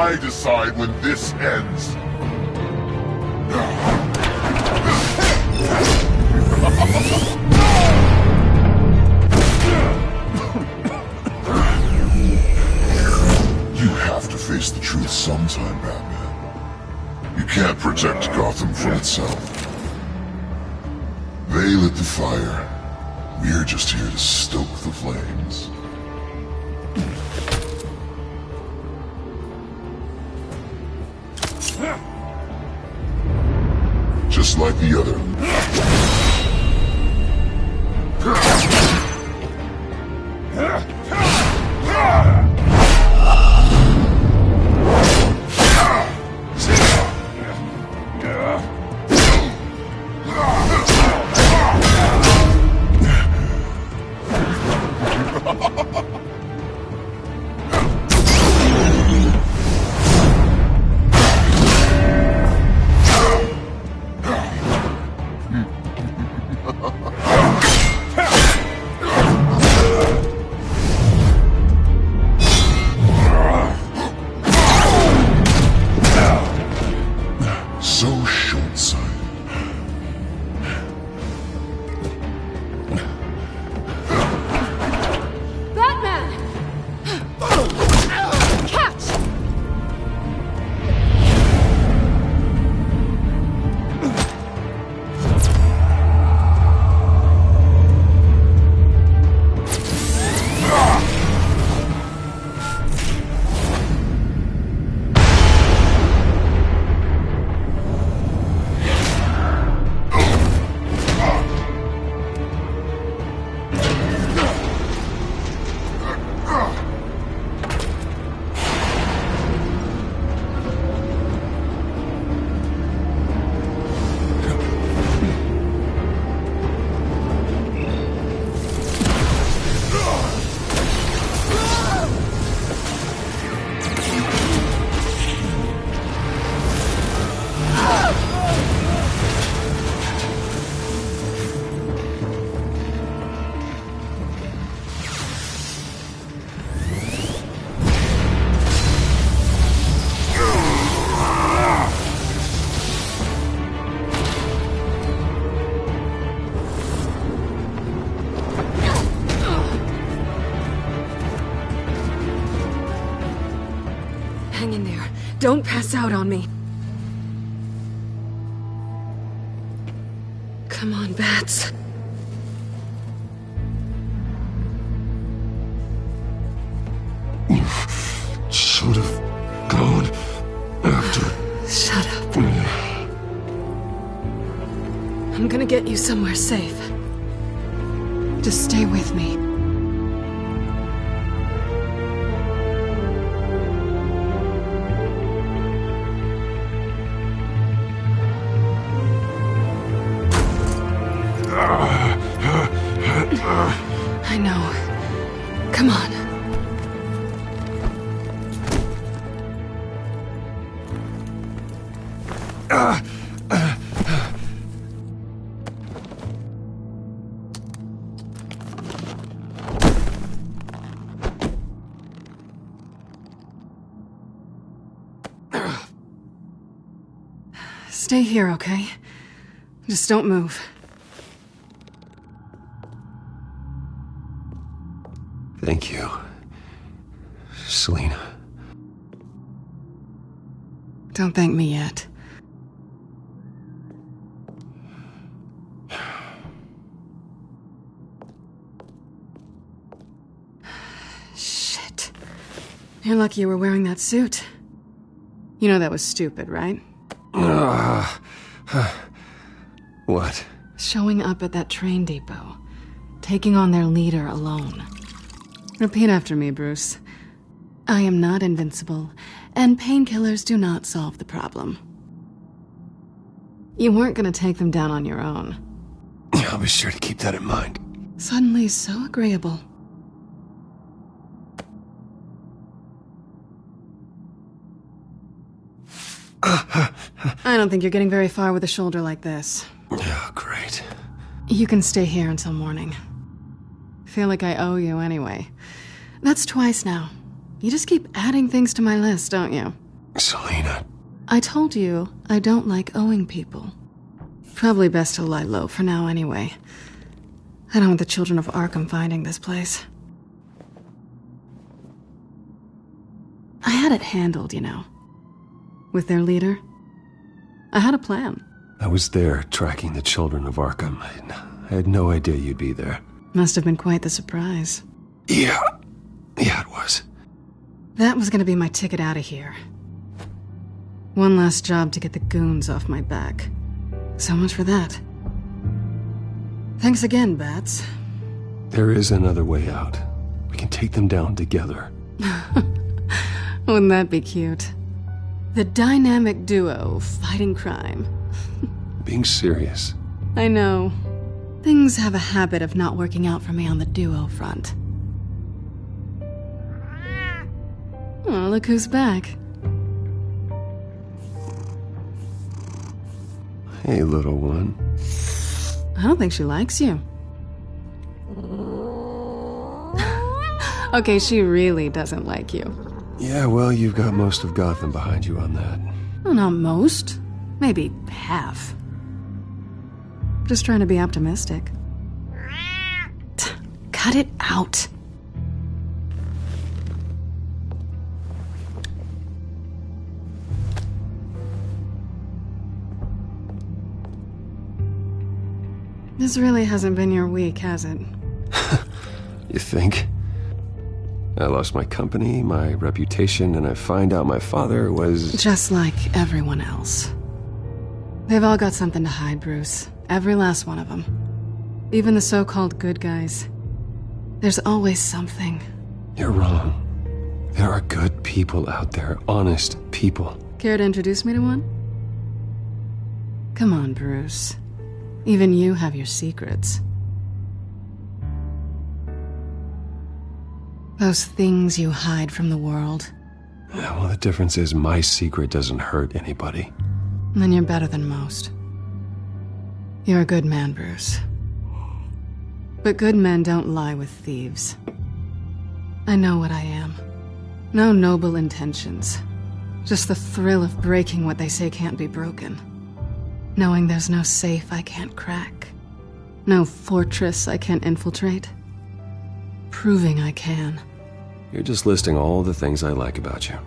I decide when this ends. You have to face the truth sometime, Batman. You can't protect Gotham from itself. They lit the fire. We're just here to stoke the flames. Just like the other. So short-sighted. Batman! Catch! Hang in there. Don't pass out on me. Come on, Bats. Should have gone after. Shut up. I'm gonna get you somewhere safe. Just stay with me. I know. Come on. Stay here, okay? Just don't move. Thank you, Selina. Don't thank me yet. Shit. You're lucky you were wearing that suit. You know that was stupid, right? What? Showing up at that train depot. Taking on their leader alone. Repeat after me, Bruce. I am not invincible, and painkillers do not solve the problem. You weren't gonna take them down on your own. I'll be sure to keep that in mind. Suddenly so agreeable. I don't think you're getting very far with a shoulder like this. Oh, great. You can stay here until morning. Feel like I owe you anyway. That's twice now. You just keep adding things to my list, don't you? Selina. I told you I don't like owing people. Probably best to lie low for now anyway. I don't want the children of Arkham finding this place. I had it handled, you know. With their leader. I had a plan. I was there tracking the children of Arkham. I had no idea you'd be there. Must have been quite the surprise. Yeah, it was. That was gonna be my ticket out of here. One last job to get the goons off my back. So much for that. Thanks again, Bats. There is another way out. We can take them down together. Wouldn't that be cute? The dynamic duo fighting crime. Being serious. I know. Things have a habit of not working out for me on the duo front. Oh, look who's back. Hey, little one. I don't think she likes you. Okay, she really doesn't like you. Yeah, well, you've got most of Gotham behind you on that. Well, not most. Maybe half. Just trying to be optimistic. Cut it out. This really hasn't been your week, has it? You think? I lost my company, my reputation, and I find out my father was... Just like everyone else. They've all got something to hide, Bruce. Every last one of them. Even the so-called good guys. There's always something. You're wrong. There are good people out there, honest people. Care to introduce me to one? Come on, Bruce. Even you have your secrets. Those things you hide from the world. Yeah, well, the difference is my secret doesn't hurt anybody. Then you're better than most. You're a good man, Bruce. But good men don't lie with thieves. I know what I am. No noble intentions. Just the thrill of breaking what they say can't be broken. Knowing there's no safe I can't crack. No fortress I can't infiltrate. Proving I can. You're just listing all the things I like about you.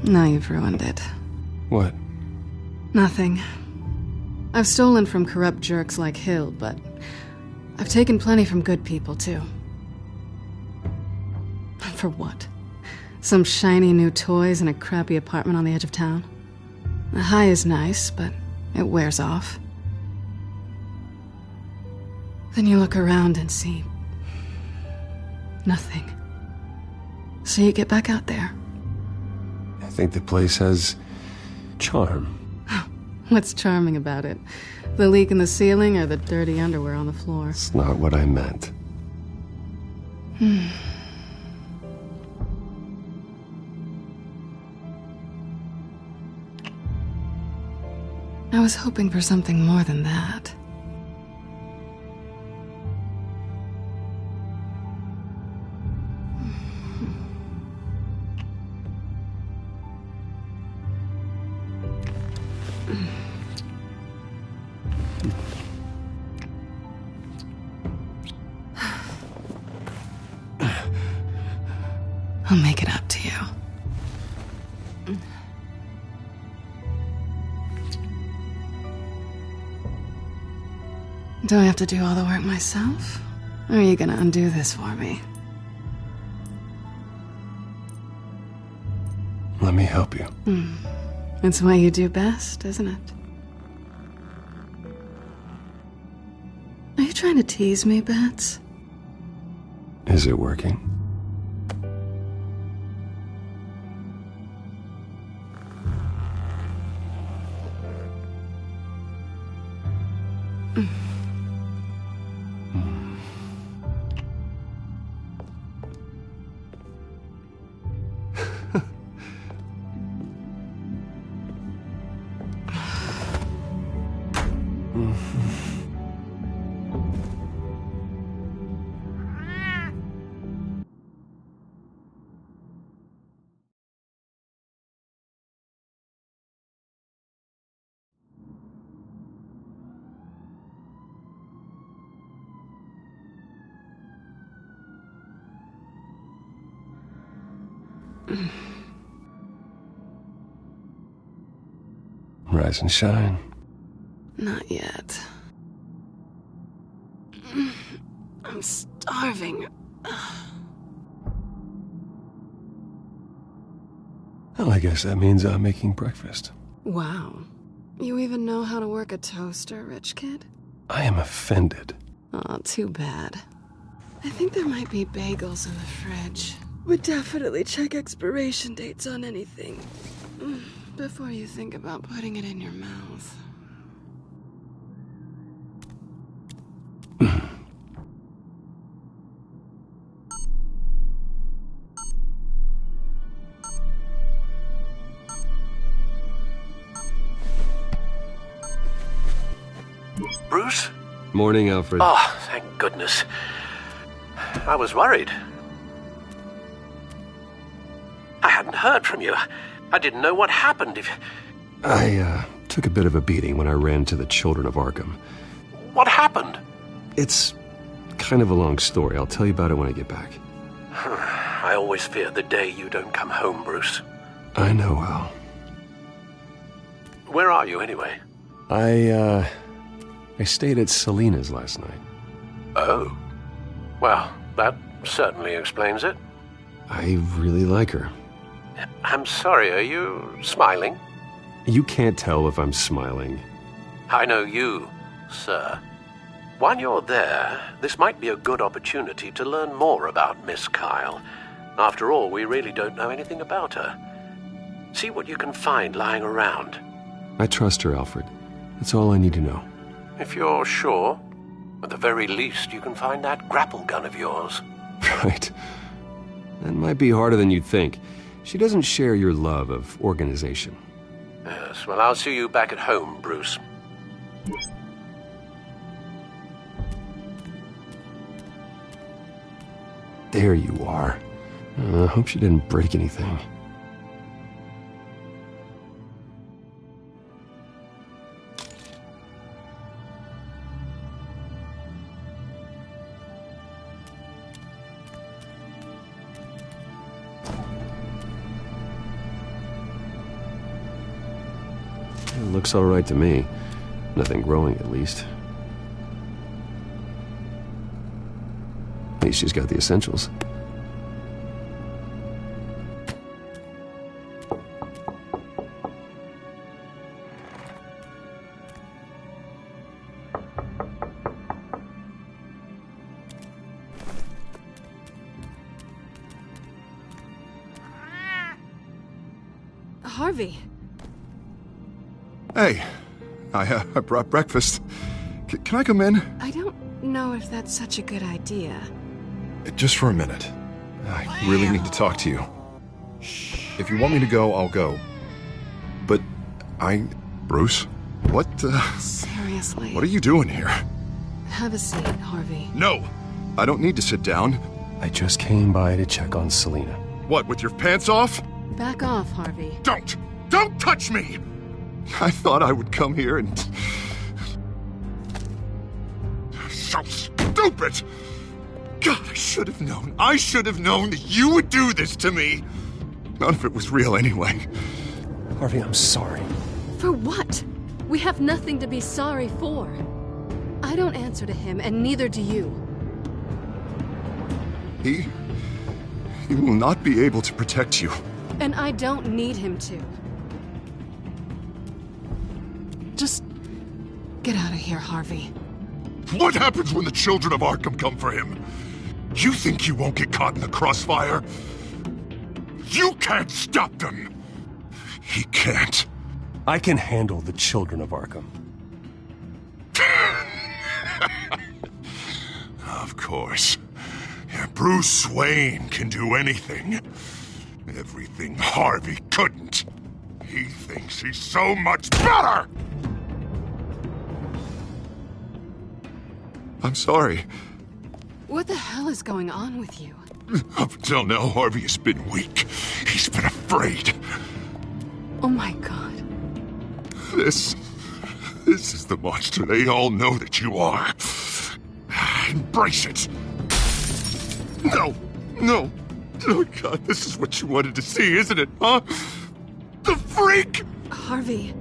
Now you've ruined it. What? Nothing. I've stolen from corrupt jerks like Hill, but I've taken plenty from good people, too. For what? Some shiny new toys and a crappy apartment on the edge of town? The high is nice, but it wears off. Then you look around and see... nothing. So you get back out there. I think the place has charm. What's charming about it? The leak in the ceiling or the dirty underwear on the floor? It's not what I meant. I was hoping for something more than that. I'll make it up to you. Do I have to do all the work myself? Or are you gonna undo this for me? Let me help you. It's what you do best, isn't it? Are you trying to tease me, Bats? Is it working? Rise and shine. Not yet. I'm starving. Well, I guess that means I'm making breakfast. Wow. You even know how to work a toaster, rich kid? I am offended. Aw, too bad. I think there might be bagels in the fridge. But definitely check expiration dates on anything before you think about putting it in your mouth. Bruce? Morning, Alfred. Oh, thank goodness. I was worried. I hadn't heard from you. I didn't know what happened. I took a bit of a beating when I ran to the Children of Arkham. What happened? It's kind of a long story. I'll tell you about it when I get back. I always fear the day you don't come home, Bruce. I know, Al. Where are you, anyway? I stayed at Selena's last night. Oh. Well, that certainly explains it. I really like her. I'm sorry, are you smiling? You can't tell if I'm smiling. I know you, sir. While you're there, this might be a good opportunity to learn more about Miss Kyle. After all, we really don't know anything about her. See what you can find lying around. I trust her, Alfred. That's all I need to know. If you're sure, at the very least, you can find that grapple gun of yours. Right. That might be harder than you'd think. She doesn't share your love of organization. Yes, well, I'll see you back at home, Bruce. There you are. I hope she didn't break anything. It looks all right to me. Nothing growing, at least. At least she's got the essentials. Harvey. Hey, I brought breakfast. Can I come in? I don't know if that's such a good idea. Just for a minute. I really need to talk to you. If you want me to go, I'll go. But Bruce? What, Seriously? What are you doing here? Have a seat, Harvey. No! I don't need to sit down. I just came by to check on Selena. What, with your pants off? Back off, Harvey. Don't! Don't touch me! I thought I would come here and... So stupid! God, I should have known. I should have known that you would do this to me. None of it was real anyway. Harvey, I'm sorry. For what? We have nothing to be sorry for. I don't answer to him, and neither do you. He will not be able to protect you. And I don't need him to. Just get out of here, Harvey. What happens when the children of Arkham come for him? You think you won't get caught in the crossfire? You can't stop them! He can't. I can handle the Children of Arkham. Of course. Bruce Wayne can do anything. Everything Harvey couldn't. He thinks he's so much better! I'm sorry. What the hell is going on with you? Up until now, Harvey has been weak. He's been afraid. Oh my God. This is the monster they all know that you are. Embrace it. No, Oh, God, this is what you wanted to see, isn't it, huh? The freak! Harvey.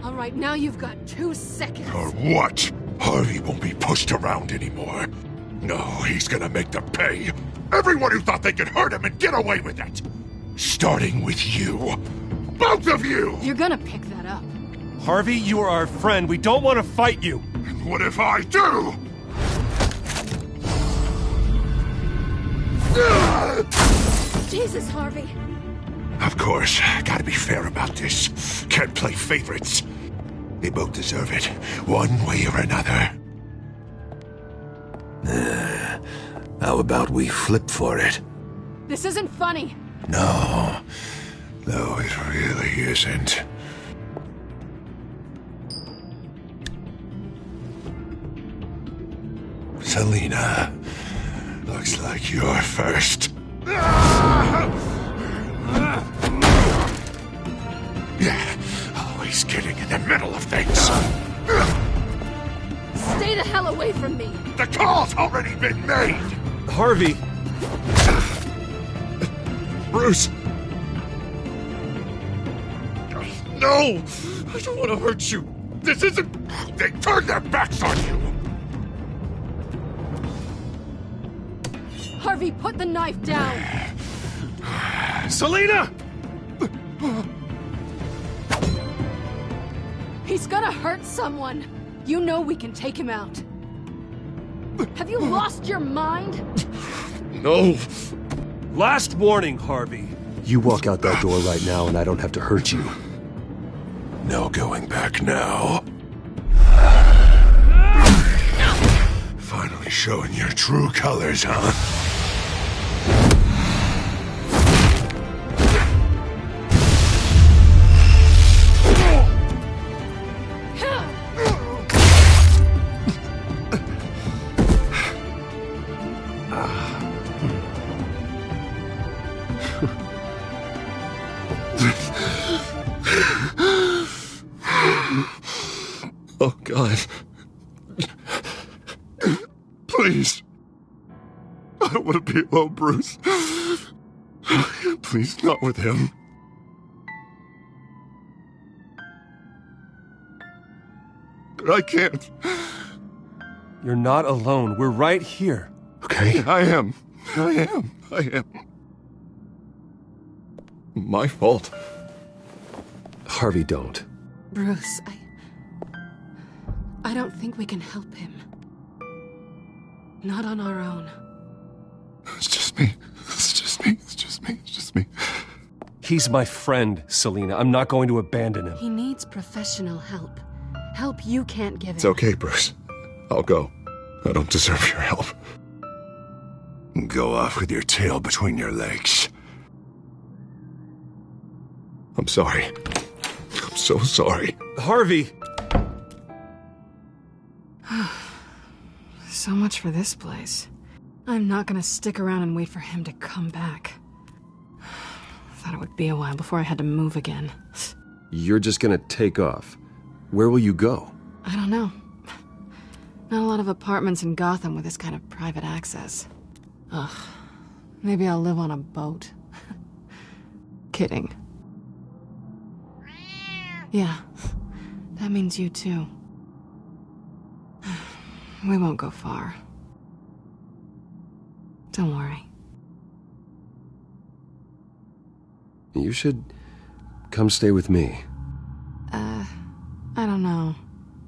All right, now you've got 2 seconds. Or what? Harvey won't be pushed around anymore. No, he's gonna make them pay. Everyone who thought they could hurt him and get away with it. Starting with you. Both of you! You're gonna pick that up. Harvey, you are our friend. We don't want to fight you. And what if I do? Jesus, Harvey. Of course, gotta be fair about this. Can't play favorites. They both deserve it, one way or another. How about we flip for it? This isn't funny. No, it really isn't. Selina, looks like you're first. Yeah, always getting in the middle of things. Stay the hell away from me. The call's already been made. Harvey. Bruce. No, I don't want to hurt you. This isn't... They turned their backs on you. Harvey, put the knife down. Selina! He's gonna hurt someone. You know we can take him out. Have you lost your mind? No. Last warning, Harvey. You walk out that door right now and I don't have to hurt you. No going back now. Finally showing your true colors, huh? Oh, God. Please. I don't want to be alone, Bruce. Please, not with him. But I can't. You're not alone. We're right here. Okay? I am. My fault. Harvey, don't. Bruce, I don't think we can help him. Not on our own. It's just me. He's my friend, Selina. I'm not going to abandon him. He needs professional help. Help you can't give him. It's okay, Bruce. I'll go. I don't deserve your help. Go off with your tail between your legs. I'm sorry. I'm so sorry. Harvey! So much for this place. I'm not gonna stick around and wait for him to come back. Thought it would be a while before I had to move again. You're just gonna take off. Where will you go? I don't know. Not a lot of apartments in Gotham with this kind of private access. Ugh. Maybe I'll live on a boat. Kidding. Yeah. That means you too. We won't go far. Don't worry. You should come stay with me. I don't know.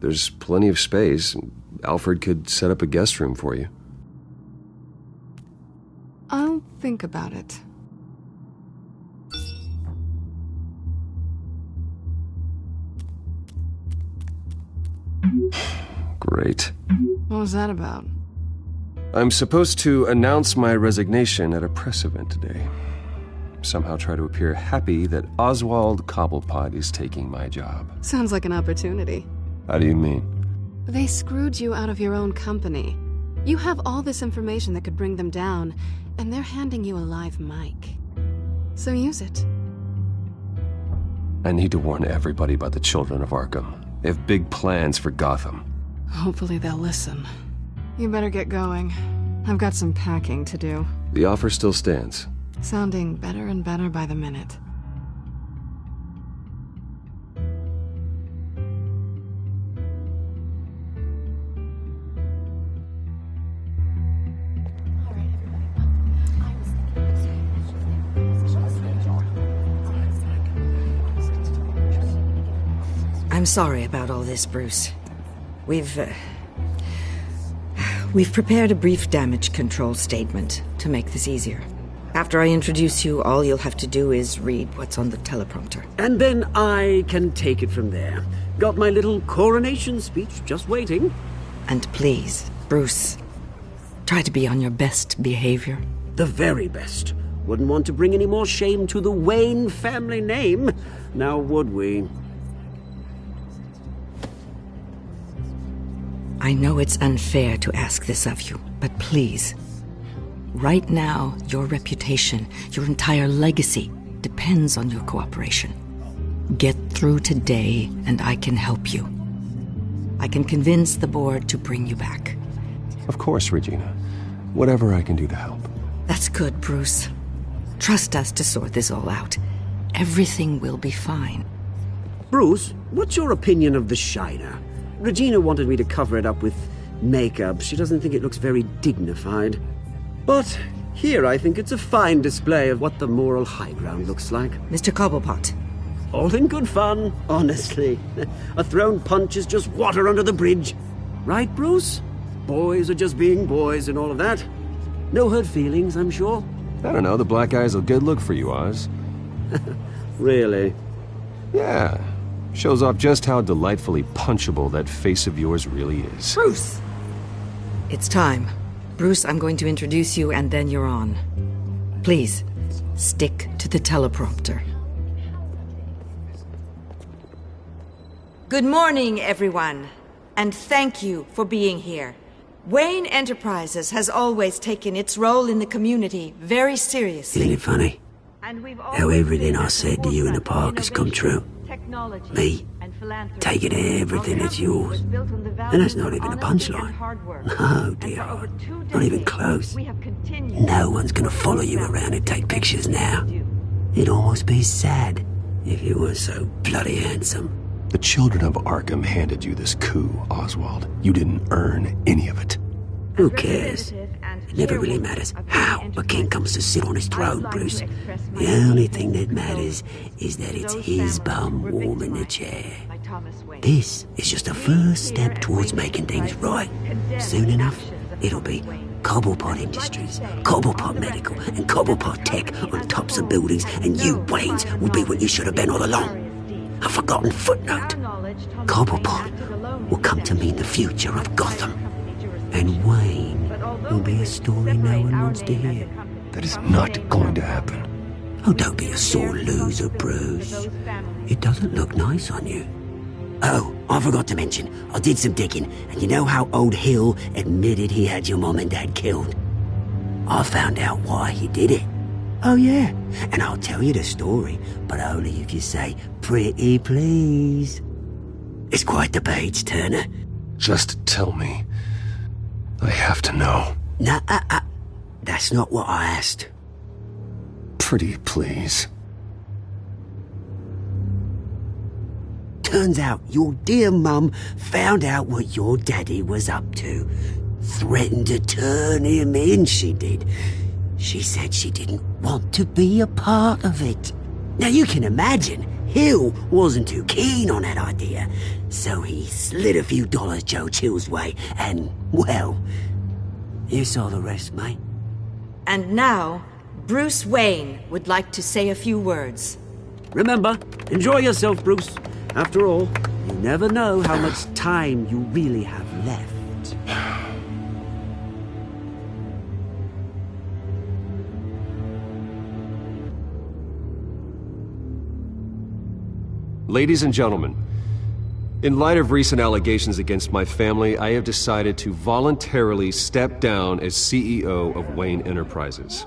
There's plenty of space. Alfred could set up a guest room for you. I'll think about it. Great. What was that about? I'm supposed to announce my resignation at a press event today. Somehow try to appear happy that Oswald Cobblepot is taking my job. Sounds like an opportunity. How do you mean? They screwed you out of your own company. You have all this information that could bring them down, and they're handing you a live mic. So use it. I need to warn everybody about the children of Arkham. They have big plans for Gotham. Hopefully they'll listen. You better get going. I've got some packing to do. The offer still stands. Sounding better and better by the minute. I'm sorry about all this, Bruce. We've prepared a brief damage control statement to make this easier. After I introduce you, all you'll have to do is read what's on the teleprompter. And then I can take it from there. Got my little coronation speech just waiting. And please, Bruce, try to be on your best behavior. The very best. Wouldn't want to bring any more shame to the Wayne family name, now would we? I know it's unfair to ask this of you, but please. Right now, your reputation, your entire legacy, depends on your cooperation. Get through today, and I can help you. I can convince the board to bring you back. Of course, Regina. Whatever I can do to help. That's good, Bruce. Trust us to sort this all out. Everything will be fine. Bruce, what's your opinion of the Shiner? Regina wanted me to cover it up with makeup. She doesn't think it looks very dignified. But here I think it's a fine display of what the moral high ground looks like. Mr. Cobblepot. All in good fun, honestly. A thrown punch is just water under the bridge. Right, Bruce? Boys are just being boys and all of that. No hurt feelings, I'm sure. I don't know, the black eye's a good look for you, Oz. Really? Yeah. Shows off just how delightfully punchable that face of yours really is. Bruce! It's time. Bruce, I'm going to introduce you and then you're on. Please, stick to the teleprompter. Good morning, everyone. And thank you for being here. Wayne Enterprises has always taken its role in the community very seriously. Isn't it funny? How everything I said to you in the park has come true. Me, taking everything that's yours. And that's not even a punchline. No, dear heart. Not even close. No one's gonna follow you around and take pictures now. It'd almost be sad if you weren't so bloody handsome. The children of Arkham handed you this coup, Oswald. You didn't earn any of it. Who cares? It never really matters how a king comes to sit on his throne, Bruce. The only thing that matters is that it's his bum warm in the chair. This is just a first step towards making things right. Soon enough, it'll be Cobblepot Industries, Cobblepot Medical, and Cobblepot Tech on tops of buildings, and you, Waynes, will be what you should have been all along. A forgotten footnote. Cobblepot will come to mean the future of Gotham. And Wayne will be a story no one wants to hear. That is not going to happen. Oh, don't be a sore loser, Bruce. It doesn't look nice on you. Oh, I forgot to mention, I did some digging, and you know how old Hill admitted he had your mom and dad killed? I found out why he did it. Oh, yeah, and I'll tell you the story, but only if you say, pretty please. It's quite the page, Turner. Just tell me. I have to know. Nah, that's not what I asked. Pretty please. Turns out your dear mum found out what your daddy was up to. Threatened to turn him in, she did. She said she didn't want to be a part of it. Now you can imagine, Hill wasn't too keen on that idea. So he slid a few dollars Joe Chill's way, and, well, you saw the rest, mate. And now, Bruce Wayne would like to say a few words. Remember, enjoy yourself, Bruce. After all, you never know how much time you really have left. Ladies and gentlemen, in light of recent allegations against my family, I have decided to voluntarily step down as CEO of Wayne Enterprises.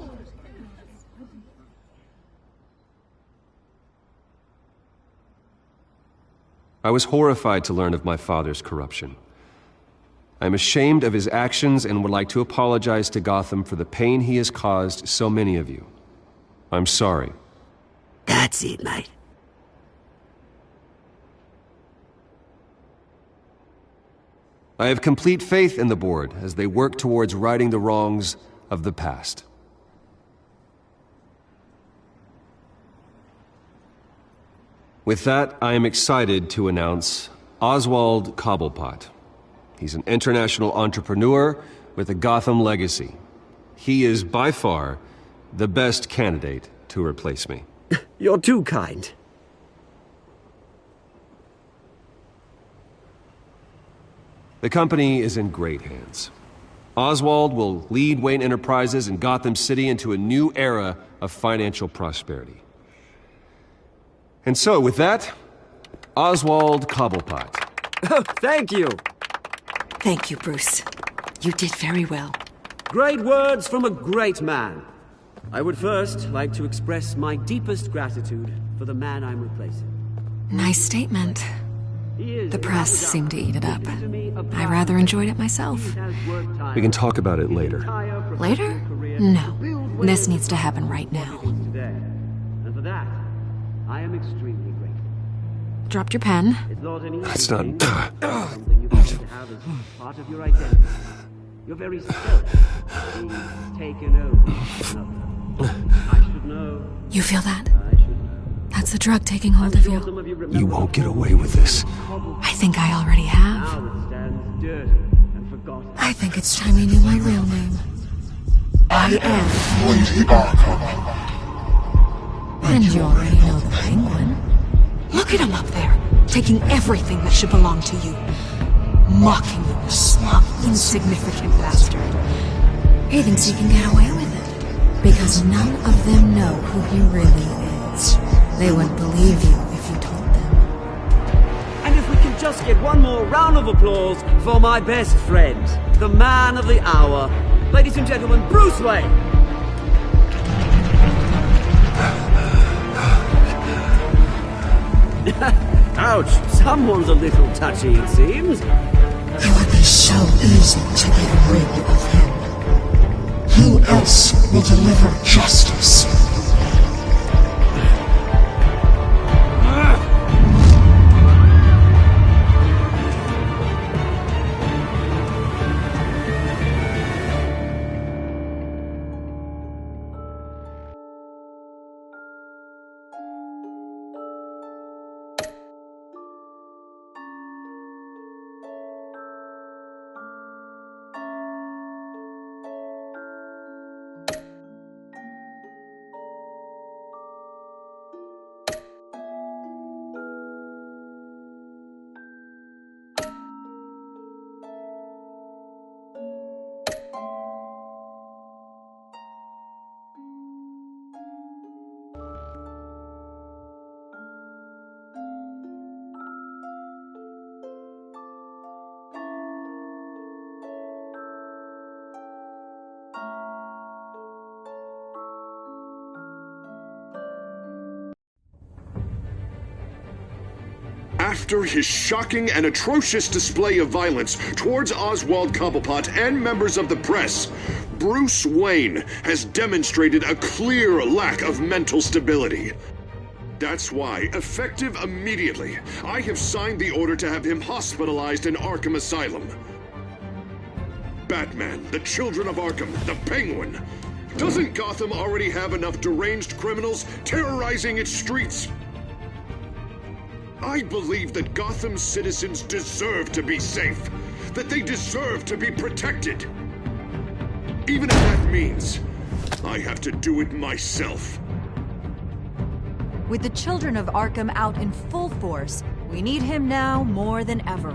I was horrified to learn of my father's corruption. I'm ashamed of his actions and would like to apologize to Gotham for the pain he has caused so many of you. I'm sorry. That's it, mate. I have complete faith in the board as they work towards righting the wrongs of the past. With that, I am excited to announce Oswald Cobblepot. He's an international entrepreneur with a Gotham legacy. He is by far the best candidate to replace me. You're too kind. The company is in great hands. Oswald will lead Wayne Enterprises and Gotham City into a new era of financial prosperity. And so, with that, Oswald Cobblepot. Oh, thank you. Thank you, Bruce. You did very well. Great words from a great man. I would first like to express my deepest gratitude for the man I'm replacing. Nice statement. The press seemed to eat it up. I rather enjoyed it myself. We can talk about it later. Later? No. This needs to happen right now. And for that, I am extremely grateful. Dropped your pen. That's not... Something you have to have as part of your identity. Your very self being taken over. I should know. You feel that? That's the drug taking hold of you. You won't get away with this. I think I already have. I think it's time you knew my real name. I am Lady Arkham. And you already know the Penguin. Look at him up there, taking everything that should belong to you. Mocking you, smug, insignificant bastard. He thinks he can get away with it. Because none of them know who he really is. They wouldn't believe you if you told them. And if we can just get one more round of applause for my best friend, the man of the hour, ladies and gentlemen, Bruce Wayne! Ouch, someone's a little touchy, it seems. It would be so easy to get rid of him. Who else will deliver justice? After his shocking and atrocious display of violence towards Oswald Cobblepot and members of the press, Bruce Wayne has demonstrated a clear lack of mental stability. That's why, effective immediately, I have signed the order to have him hospitalized in Arkham Asylum. Batman, the Children of Arkham, the Penguin. Doesn't Gotham already have enough deranged criminals terrorizing its streets? I believe that Gotham's citizens deserve to be safe, that they deserve to be protected. Even if that means I have to do it myself. With the Children of Arkham out in full force, we need him now more than ever.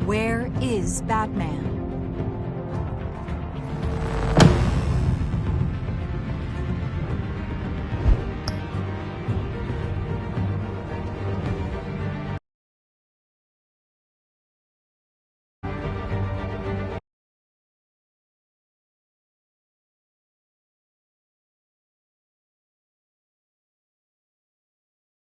Where is Batman?